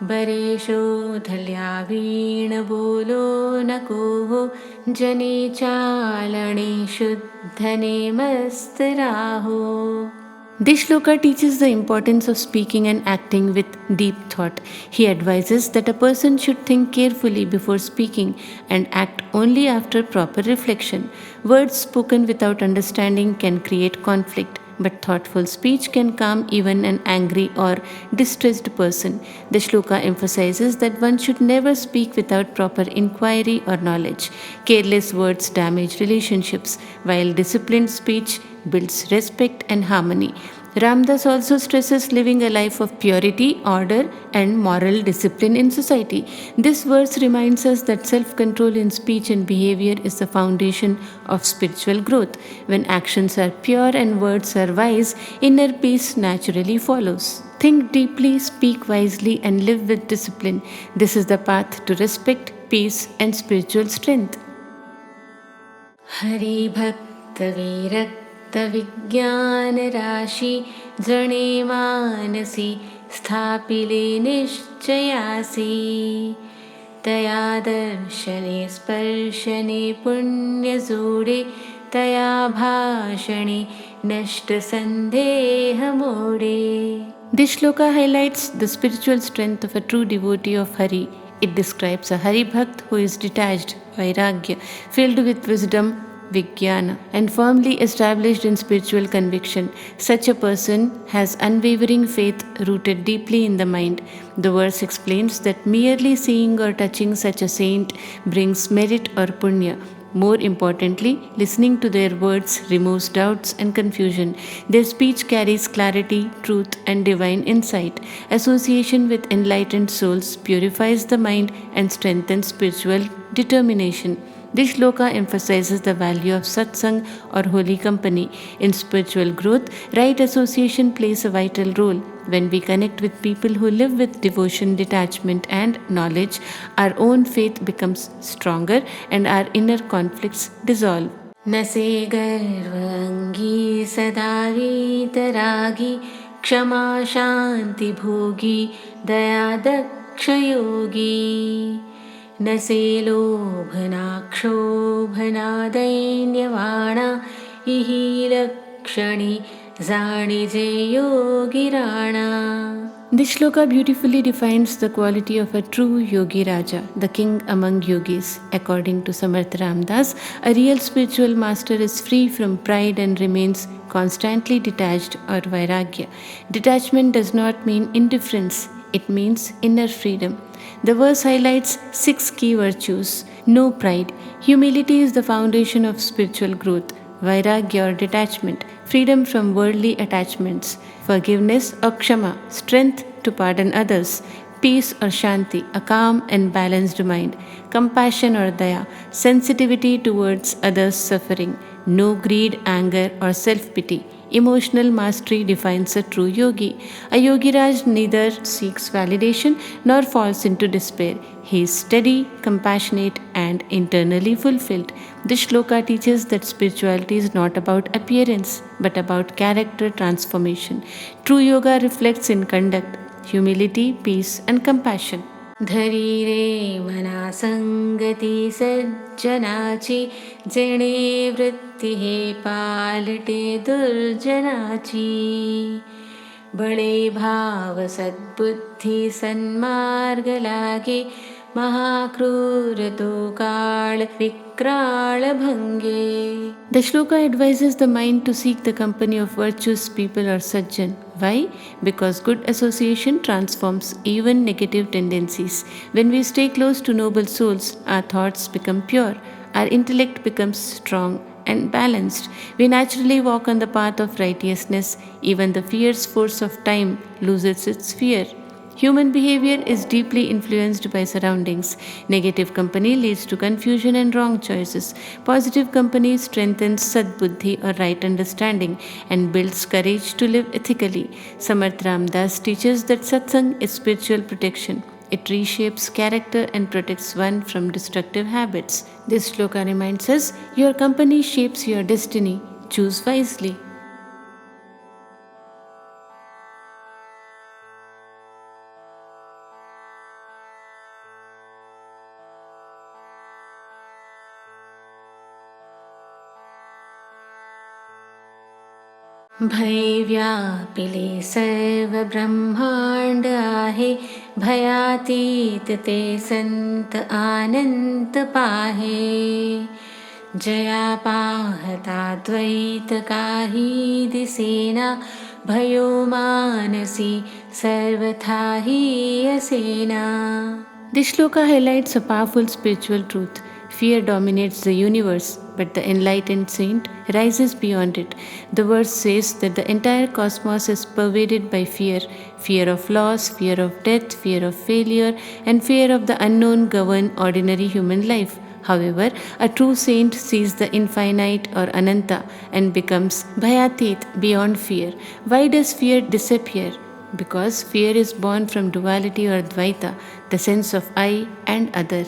बरे शोधल्या वीण बोलो नको हो, जने चालणे शुद्धने मस्त राहो. This shloka teaches the importance of speaking and acting with deep thought. He advises that a person should think carefully before speaking and act only after proper reflection. Words spoken without understanding can create conflict, but thoughtful speech can calm even an angry or distressed person. The shloka emphasizes that one should never speak without proper inquiry or knowledge. Careless words damage relationships, while disciplined speech builds respect and harmony. Ramdas also stresses living a life of purity, order, and moral discipline in society. This verse reminds us that self-control in speech and behavior is the foundation of spiritual growth. When actions are pure and words are wise, inner peace naturally follows. Think deeply, speak wisely, and live with discipline. This is the path to respect, peace, and spiritual strength. Hari भक्त विरक्त विज्ञान राशि, जणे मानसी स्थापिले निश्चयासी. तया दर्शने स्पर्शने पुण्य जोडे, तया भाषणे नष्ट संदेह mode. This shloka highlights the spiritual strength of a true devotee of Hari. It describes a Hari Bhakt who is detached, vairagya, filled with wisdom, vijnana, and firmly established in spiritual conviction. Such a person has unwavering faith rooted deeply in the mind. The verse explains that merely seeing or touching such a saint brings merit or punya. More importantly, listening to their words removes doubts and confusion. Their speech carries clarity, truth, and divine insight. Association with enlightened souls purifies the mind and strengthens spiritual determination. This shloka emphasizes the value of satsang or holy company. In spiritual growth, right association plays a vital role. When we connect with people who live with devotion, detachment, and knowledge, our own faith becomes stronger and our inner conflicts dissolve. नसे गर्वांगी सदा वीतरागी, क्षमा शांति भोगी दया दक्ष योगी. नसे लोभना क्षोभना दैन्यवाणा, इहि लक्षणी जाणिजे योगी Rana. This shloka beautifully defines the quality of a true Yogi Raja, the king among yogis. According to Samarth Ramdas, a real spiritual master is free from pride and remains constantly detached or vairagya. Detachment does not mean indifference, it means inner freedom. The verse highlights 6 key virtues. No pride. Humility is the foundation of spiritual growth. Vairagya or detachment, freedom from worldly attachments. Forgiveness or kshama, strength to pardon others. Peace or shanti, a calm and balanced mind. Compassion or daya, sensitivity towards others' suffering. no greed, anger, or self pity. Emotional mastery defines a true yogi. A yogiraj neither seeks validation nor falls into despair. He is steady, compassionate, and internally fulfilled. This shloka teaches that spirituality is not about appearance but about character transformation. True yoga reflects in conduct, humility, peace, and compassion. धरी रे मना संगती सज्जनाची, जेणे वृत्ती हे पालटे दुर्जनाची. बळे भाव सद्बुद्धी सन्मार्ग लागे, महाक्रूर तो काळ विक्राळ भंगे. The shloka advises the mind to seek the company of virtuous people or sajjan. Why? Because good association transforms even negative tendencies. When we stay close to noble souls, our thoughts become pure, our intellect becomes strong and balanced. We naturally walk on the path of righteousness. Even the fierce force of time loses its fear. Human behavior is deeply influenced by surroundings. Negative company leads to confusion and wrong choices. Positive company strengthens sadbuddhi or right understanding and builds courage to live ethically. Samarth Ramdas teaches that satsang is spiritual protection. It reshapes character and protects one from destructive habits. This shloka reminds us, your company shapes your destiny. Choose wisely. भय व्यापिले सर्व ब्रह्मांड आहे, भयातीत ते संत आनंद पाहे. जया पाहता द्वैत काही दिसेना, भयो मानसी सर्वथाही असेना. This shloka highlights a powerful spiritual truth. Fear dominates the universe, but the enlightened saint rises beyond it. The verse says that the entire cosmos is pervaded by fear. Fear of loss, fear of death, fear of failure, and fear of the unknown govern ordinary human life. However, a true saint sees the infinite or ananta and becomes bhayatit, beyond fear. Why does fear disappear? Because fear is born from duality or dvaita, the sense of I and other.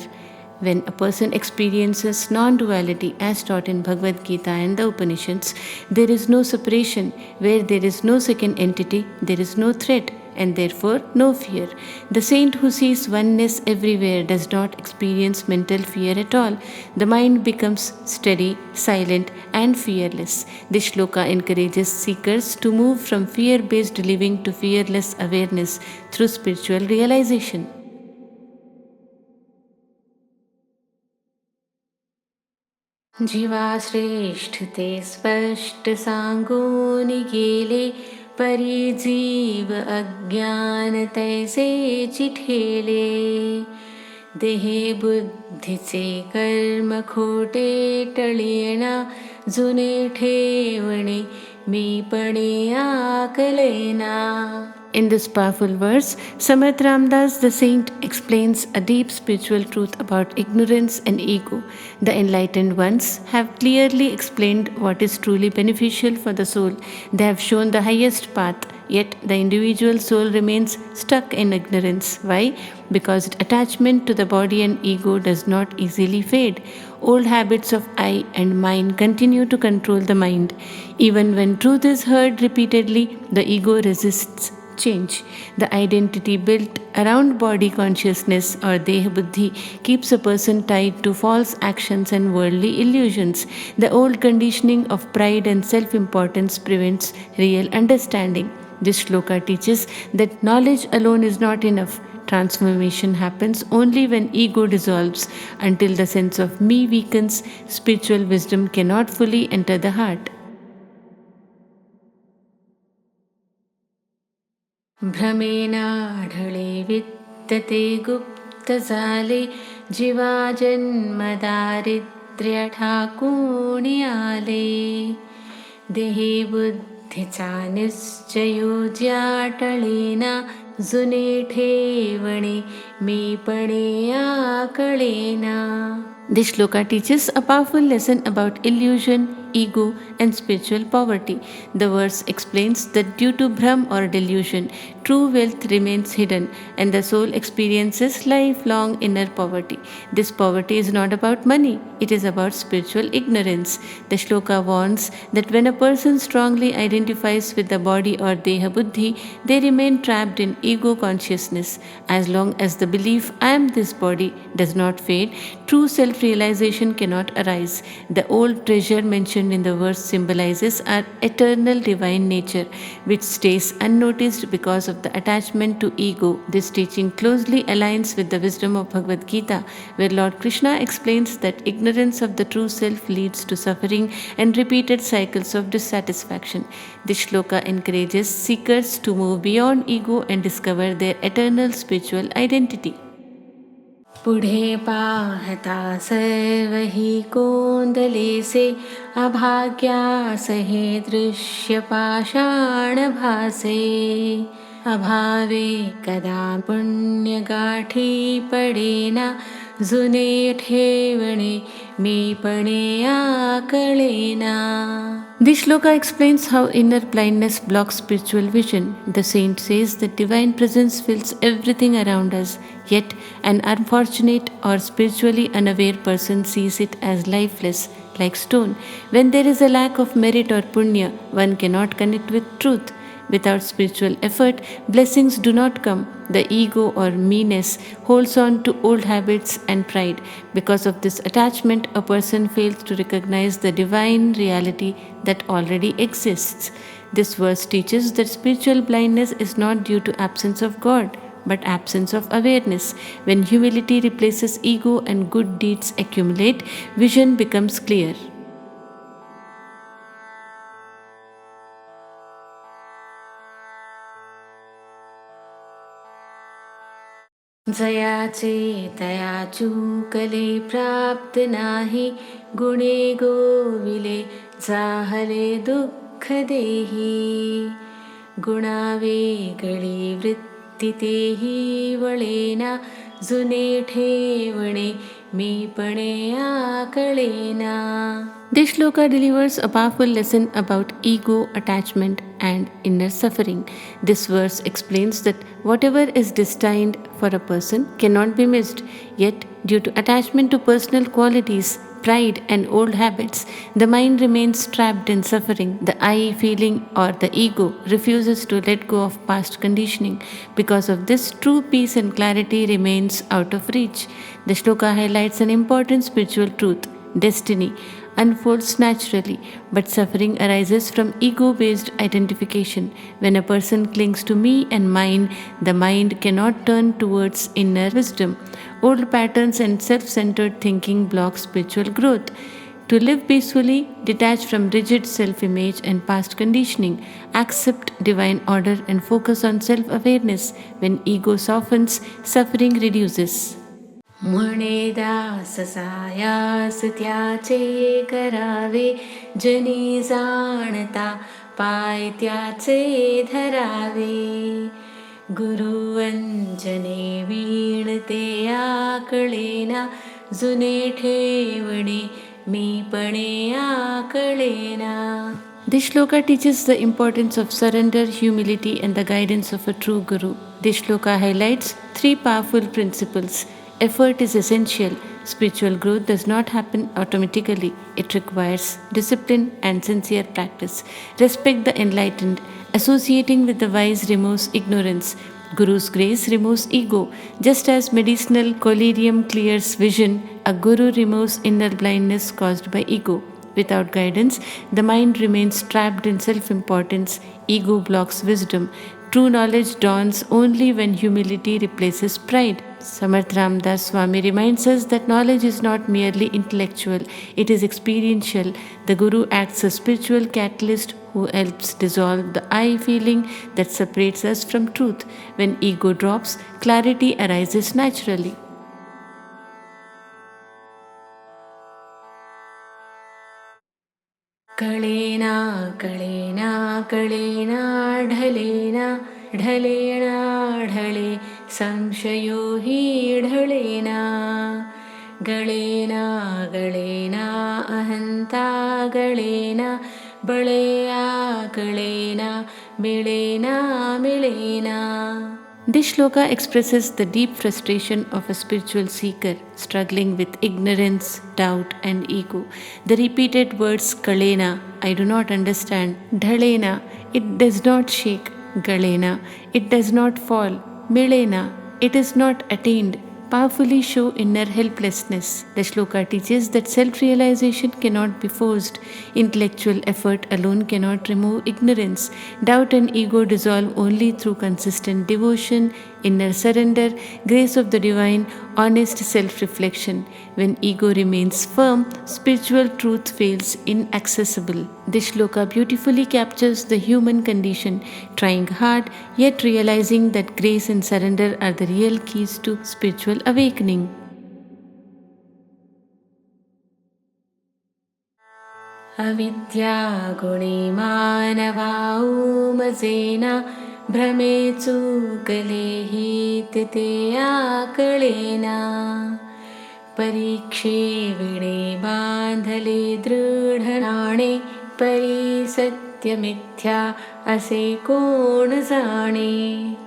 When a person experiences non-duality as taught in Bhagavad Gita and the Upanishads, there is no separation. Where there is no second entity, there is no threat and therefore no fear. The saint who sees oneness everywhere does not experience mental fear at all. The mind becomes steady, silent and fearless. This shloka encourages seekers to move from fear-based living to fearless awareness through spiritual realization. जीवा श्रेष्ठ ते स्पष्ट सांगून गेले, परी जीव अज्ञान तैसे चिठेले. देहे बुद्धीचे कर्म खोटे टळेना, जुने ठेवणे मीपणे आकलेना. In this powerful verse, Samarth Ramdas the saint explains a deep spiritual truth about ignorance and ego. The enlightened ones have clearly explained what is truly beneficial for the soul. They have shown the highest path, yet the individual soul remains stuck in ignorance. Why? Because attachment to the body and ego does not easily fade. Old habits of I and mine continue to control the mind. Even when truth is heard repeatedly, the ego resists change. The identity built around body consciousness or Deha Buddhi keeps a person tied to false actions and worldly illusions. The old conditioning of pride and self-importance prevents real understanding. This shloka teaches that knowledge alone is not enough. Transformation happens only when ego dissolves. Until the sense of me weakens, spiritual wisdom cannot fully enter the heart. भ्रमेनाढळे वित्तते गुप्त झाले, जीवा जन्म दारिद्र्य ठाकूणी आले. देही बुद्धीचा निश्चयो ज्याटळेना, जुने ठेवणे मीपणे आकळेना. This shloka teaches a powerful lesson about illusion, ego and spiritual poverty. The verse explains that due to Brahm or delusion, true wealth remains hidden and the soul experiences lifelong inner poverty. This poverty is not about money, it is about spiritual ignorance. The shloka warns that when a person strongly identifies with the body or deha buddhi, they remain trapped in ego consciousness. As long as the belief I am this body does not fade, true self realization cannot arise. The old treasure mentioned in the verse symbolizes our eternal divine nature, which stays unnoticed because of the attachment to ego. This teaching closely aligns with the wisdom of Bhagavad Gita, where Lord Krishna explains that ignorance of the true self leads to suffering and repeated cycles of dissatisfaction. This shloka encourages seekers to move beyond ego and discover their eternal spiritual identity. पुढे पाहता सर्व ही कोंदले से अभाग्यास हे दृश्य पाषाण भासे अभावे कदा पुण्य गाठी पडेना जुने ठेवणे मीपणे आकळेना. This shloka explains how inner blindness blocks spiritual vision. The saint says that divine presence fills everything around us, yet an unfortunate or spiritually unaware person sees it as lifeless, like stone. When there is a lack of merit or punya, one cannot connect with truth. Without spiritual effort, blessings do not come. The ego or meanness holds on to old habits and pride. Because of this attachment, a person fails to recognize the divine reality that already exists. This verse teaches that spiritual blindness is not due to absence of God, but absence of awareness. When humility replaces ego and good deeds accumulate, vision becomes clear. जयाचे तया चूकले प्राप्त नाही गुणे गोविले जाहले दुःख देही गुणावेगळी वृत्ती तेही वळेना जुने ठेवणे मीपणे आकळेना. This shloka delivers a powerful lesson about ego, attachment, and inner suffering. This verse explains that whatever is destined for a person cannot be missed, yet, due to attachment to personal qualities, pride, and old habits, the mind remains trapped in suffering. The I feeling or the ego refuses to let go of past conditioning. Because of this, true peace and clarity remains out of reach. The shloka highlights an important spiritual truth. Destiny unfolds naturally, but suffering arises from ego based identification. When a person clings to me and mine, the mind cannot turn towards inner wisdom. Old patterns and self centered thinking block spiritual growth. To live peacefully, detach from rigid self image and past conditioning, accept divine order, and focus on self awareness. When ego softens, suffering reduces. म्हणे दास सायास त्याचे करावे जनी जाणता पाय त्याचे धरावे गुरुवंचने वीणते आकळेना जुने ठेवणे मीपणे आकळेना. This shloka teaches the importance of surrender, humility, and the guidance of a true guru. This shloka highlights three powerful principles. Effort is essential. Spiritual growth does not happen automatically. It requires discipline and sincere practice. Respect the enlightened. Associating with the wise removes ignorance. Guru's grace removes ego. Just as medicinal collyrium clears vision, a guru removes inner blindness caused by ego. Without guidance, the mind remains trapped in self importance. Ego blocks wisdom. True knowledge dawns only when humility replaces pride. Samarth Ramdas Swami reminds us that knowledge is not merely intellectual, it is experiential. The Guru acts as spiritual catalyst who helps dissolve the I feeling that separates us from truth. When ego drops, clarity arises naturally. कळेना कळेना कळेना ढलेना ढलेना ढळे संशयो हि ढळेना गळेना गळेना अहंता galena baleya galena milena milena. This shloka expresses the deep frustration of a spiritual seeker struggling with ignorance, doubt, and ego. The repeated words Kalena, I do not understand, Dhalena, it does not shake, Galena, it does not fall, Milena, it is not attained, powerfully show inner helplessness. The shloka teaches that self-realization cannot be forced. Intellectual effort alone cannot remove ignorance. Doubt and ego dissolve only through consistent devotion, inner surrender, grace of the divine, honest self-reflection. When ego remains firm, spiritual truth feels inaccessible. This shloka beautifully captures the human condition, trying hard yet realizing that grace and surrender are the real keys to spiritual awakening. अविद्या गुणे मानवाऊमजेना भ्रमेचु कलेहिते आकळेना परीक्षे विणे बांधले दृढनाणे परी सत्यमिथ्या असे कोण जाणे.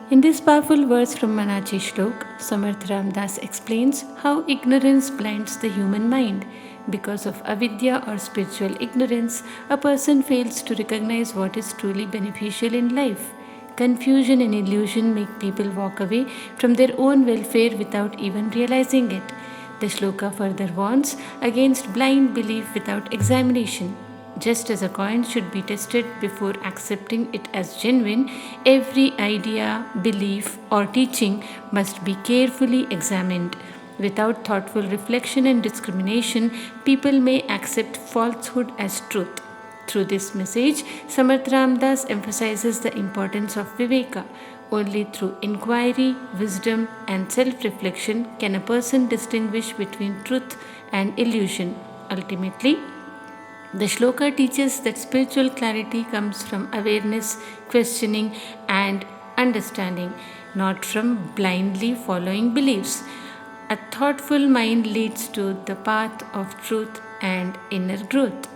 In this powerful verse from Manachi Shlok, Samarth Ramdas explains how ignorance blinds the human mind. Because of avidya or spiritual ignorance, a person fails to recognize what is truly beneficial in life. Confusion and illusion make people walk away from their own welfare without even realizing it. The shloka further warns against blind belief without examination. Just as a coin should be tested before accepting it as genuine, every idea, belief, or teaching must be carefully examined. Without thoughtful reflection and discrimination, people may accept falsehood as truth. Through this message, Samarth Ramdas emphasizes the importance of viveka. Only through inquiry, wisdom, and self-reflection can a person distinguish between truth and illusion. Ultimately, the shloka teaches that spiritual clarity comes from awareness, questioning, and understanding, not from blindly following beliefs. A thoughtful mind leads to the path of truth and inner growth.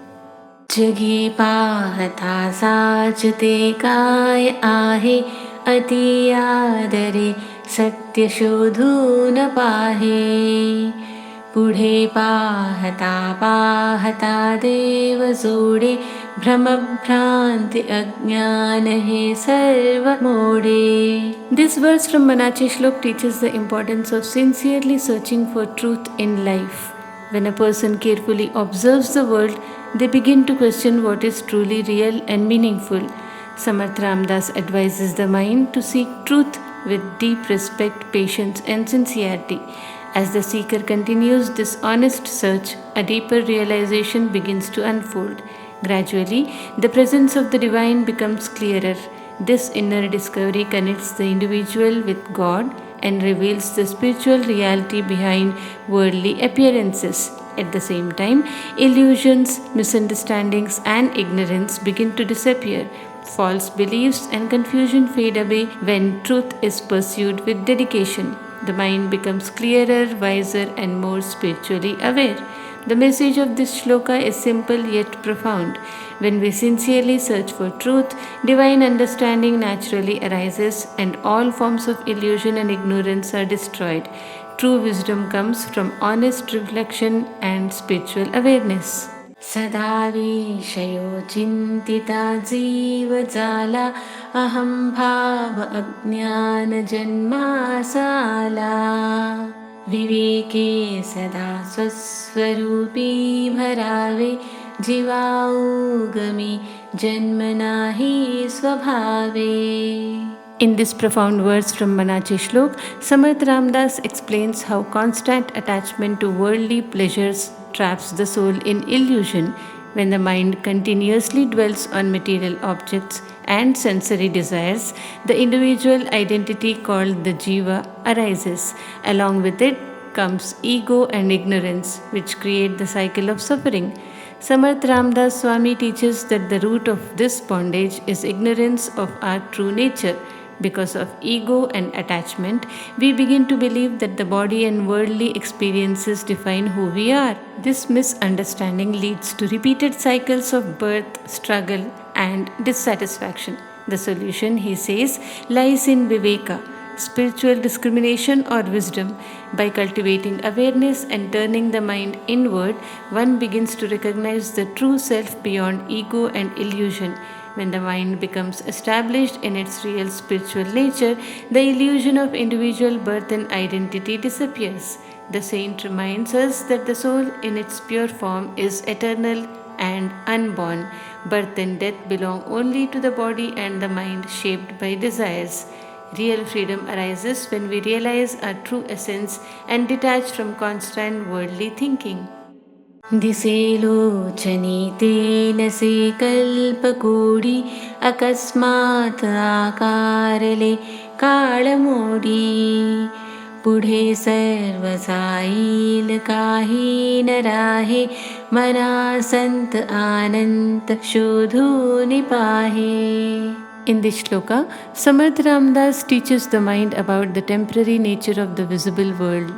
जगी पाहता साचते काय आहे अति आदरे सत्य शोधून पाहे पुढे पाहता पाहता देव जोडे भ्रमभ्रांति अज्ञान हे सर्व mode. This verse from Manachi Shlok teaches the importance of sincerely searching for truth in life. When a person carefully observes the world, they begin to question what is truly real and meaningful. Samarth Ramdas advises the mind to seek truth with deep respect, patience, and sincerity. As the seeker continues this honest search, a deeper realization begins to unfold. Gradually, the presence of the divine becomes clearer. This inner discovery connects the individual with God and reveals the spiritual reality behind worldly appearances. At the same time, illusions, misunderstandings, and ignorance begin to disappear. False beliefs and confusion fade away when truth is pursued with dedication. The mind becomes clearer, wiser, and more spiritually aware. The message of this shloka is simple yet profound. When we sincerely search for truth, divine understanding naturally arises and all forms of illusion and ignorance are destroyed. True wisdom comes from honest reflection and spiritual awareness. सदा विषयो चिन्तिता जीव जाला अहं भाव अज्ञान जन्मासाला विवेके सदा स्वस्वरूपी भरावे जीवाऊगमी जन्म नाही स्वभावे. In this profound verse from Manachi Shlok, Samarth Ramdas explains how constant attachment to worldly pleasures traps the soul in illusion. When the mind continuously dwells on material objects and sensory desires, the individual identity called the Jiva arises. Along with it comes ego and ignorance, which create the cycle of suffering. Samarth Ramdas Swami teaches that the root of this bondage is ignorance of our true nature. Because of ego and attachment, we begin to believe that the body and worldly experiences define who we are. This misunderstanding leads to repeated cycles of birth, struggle, and dissatisfaction. The solution, he says, lies in viveka, spiritual discrimination or wisdom. By cultivating awareness and turning the mind inward, one begins to recognize the true self beyond ego and illusion. When the mind becomes established in its real spiritual nature, the illusion of individual birth and identity disappears. The saint reminds us that the soul in its pure form is eternal and unborn. Birth and death belong only to the body and the mind shaped by desires. Real freedom arises when we realize our true essence and detach from constant worldly thinking. दिसेलोचनीतेन से कल्पकोडी अकस्मात् आकारले काळमोडी पुढे सर्व जाईल काही न राहे मना संत आनंत शोधून पाहे. In this shloka, Samarth Ramdas teaches the mind about the temporary nature of the visible world.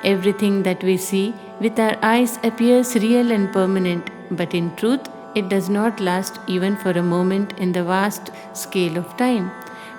Everything that we see with our eyes appears real and permanent, but in truth, it does not last even for a moment in the vast scale of time.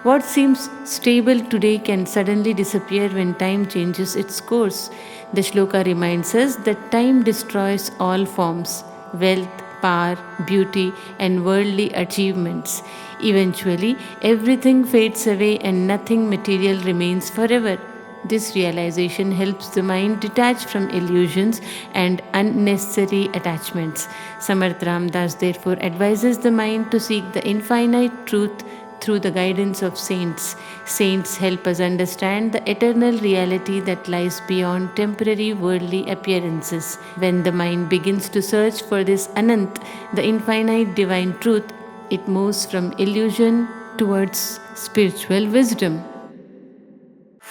What seems stable today can suddenly disappear when time changes its course. The shloka reminds us that time destroys all forms, wealth, power, beauty, and worldly achievements. Eventually, everything fades away and nothing material remains forever. This realization helps the mind detach from illusions and unnecessary attachments. Samarth Ramdas therefore advises the mind to seek the infinite truth through the guidance of saints. Saints help us understand the eternal reality that lies beyond temporary worldly appearances. When the mind begins to search for this Anant, the infinite divine truth, it moves from illusion towards spiritual wisdom.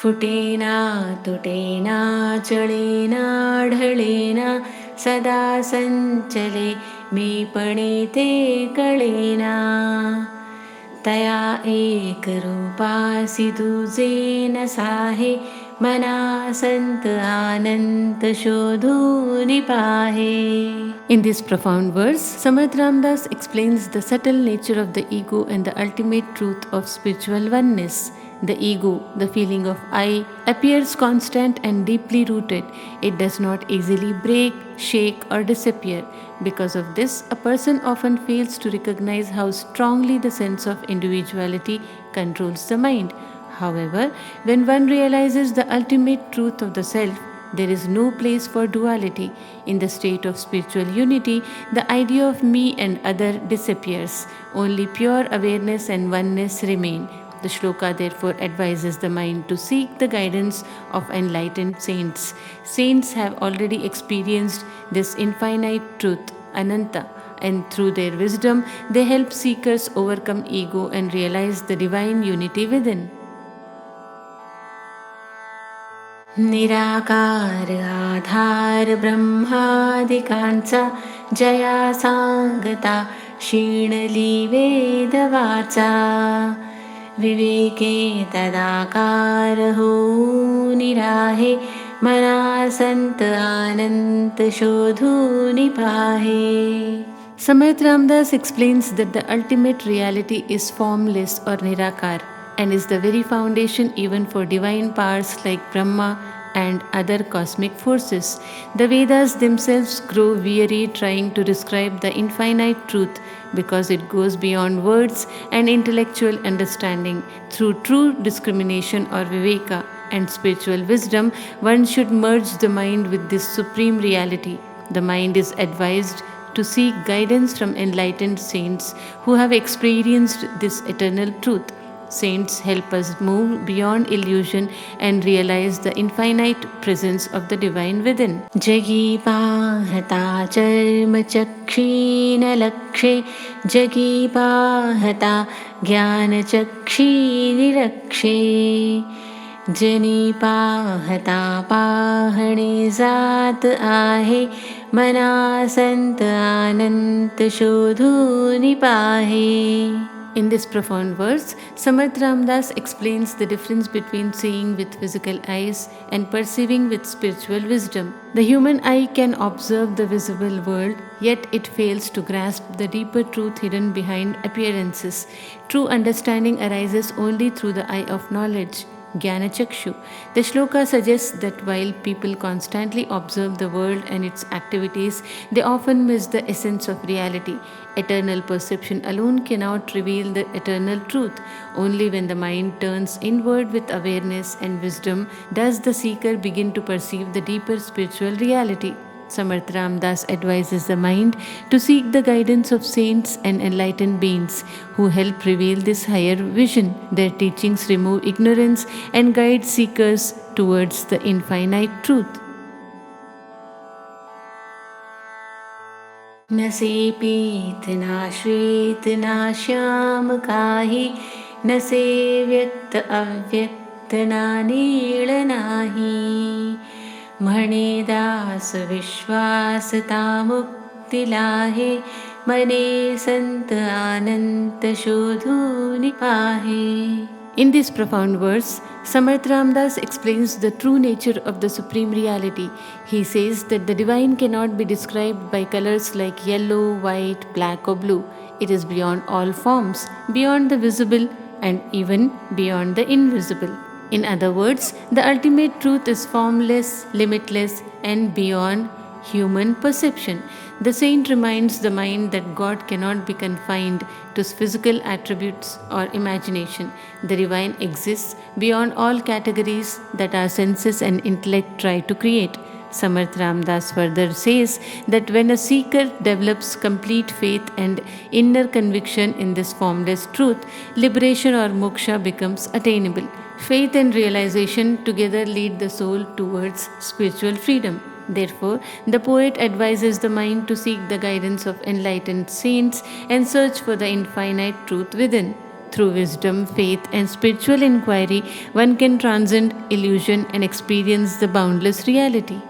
फुटेना तुटेना चळेना ढळेना सदा संचले मीपणे ते कळेना तया एक रूपासी तुझे न साहे मना संत आनंत शोधून पाहे. In this profound verse, Samarth Ramdas explains the subtle nature of the ego and the ultimate truth of spiritual oneness. The ego, the feeling of I, appears constant and deeply rooted. It does not easily break, shake, or disappear. Because of this, a person often fails to recognize how strongly the sense of individuality controls the mind. However, when one realizes the ultimate truth of the self, there is no place for duality. In the state of spiritual unity, the idea of me and other disappears. Only pure awareness and oneness remain. The shloka therefore advises the mind to seek the guidance of enlightened saints. Saints have already experienced this infinite truth, Ananta, and through their wisdom, they help seekers overcome ego and realize the divine unity within. निराकार आधार ब्रह्मादिकांचा जया सांगता क्षीणली वेदवाचा विवेके तदाकार होऊन राहे मना संत आनंत शोधून पाहे. Samarth Ramdas explains that the ultimate reality is formless or nirakar and is the very foundation even for divine powers like Brahma and other cosmic forces. The Vedas themselves grow weary trying to describe the infinite truth because it goes beyond words and intellectual understanding. Through true discrimination or viveka and spiritual wisdom, one should merge the mind with this supreme reality. The mind is advised to seek guidance from enlightened saints who have experienced this eternal truth. Saints help us move beyond illusion and realize the infinite presence of the divine within. जगी पाहता चर्म चक्षीन लक्षे जगी पाहता ज्ञान चक्षी निरक्षे जनी पाहता पाहणे जात आहे मना संत आनंत शोधून पाहे. In this profound verse, Samarth Ramdas explains the difference between seeing with physical eyes and perceiving with spiritual wisdom. The human eye can observe the visible world, yet it fails to grasp the deeper truth hidden behind appearances. True understanding arises only through the eye of knowledge, Jnana Chakshu. The shloka suggests that while people constantly observe the world and its activities, they often miss the essence of reality. Eternal perception alone cannot reveal the eternal truth. Only when the mind turns inward with awareness and wisdom does the seeker begin to perceive the deeper spiritual reality. Samarth Ramdas advises the mind to seek the guidance of saints and enlightened beings who help reveal this higher vision. Their teachings remove ignorance and guide seekers towards the infinite truth. न सेपीत न श्वेत न श्याम काहि न सेव्यक्त अव्यक्त न नीळ नाही म्हणे दास विश्वासता मुक्ती लाहे मने संत आनंत शोधून पाहे. In this profound verse, Samarth Ramdas explains the true nature of the Supreme Reality. He says that the divine cannot be described by colors like yellow, white, black, or blue. It is beyond all forms, beyond the visible, and even beyond the invisible. In other words, the ultimate truth is formless, limitless, and beyond human perception. The saint reminds the mind that God cannot be confined to physical attributes or imagination. The divine exists beyond all categories that our senses and intellect try to create. Samarth Ramdas further says that when a seeker develops complete faith and inner conviction in this formless truth, liberation or moksha becomes attainable. Faith and realization together lead the soul towards spiritual freedom. Therefore, the poet advises the mind to seek the guidance of enlightened saints and search for the infinite truth within. Through wisdom, faith, and spiritual inquiry, one can transcend illusion and experience the boundless reality.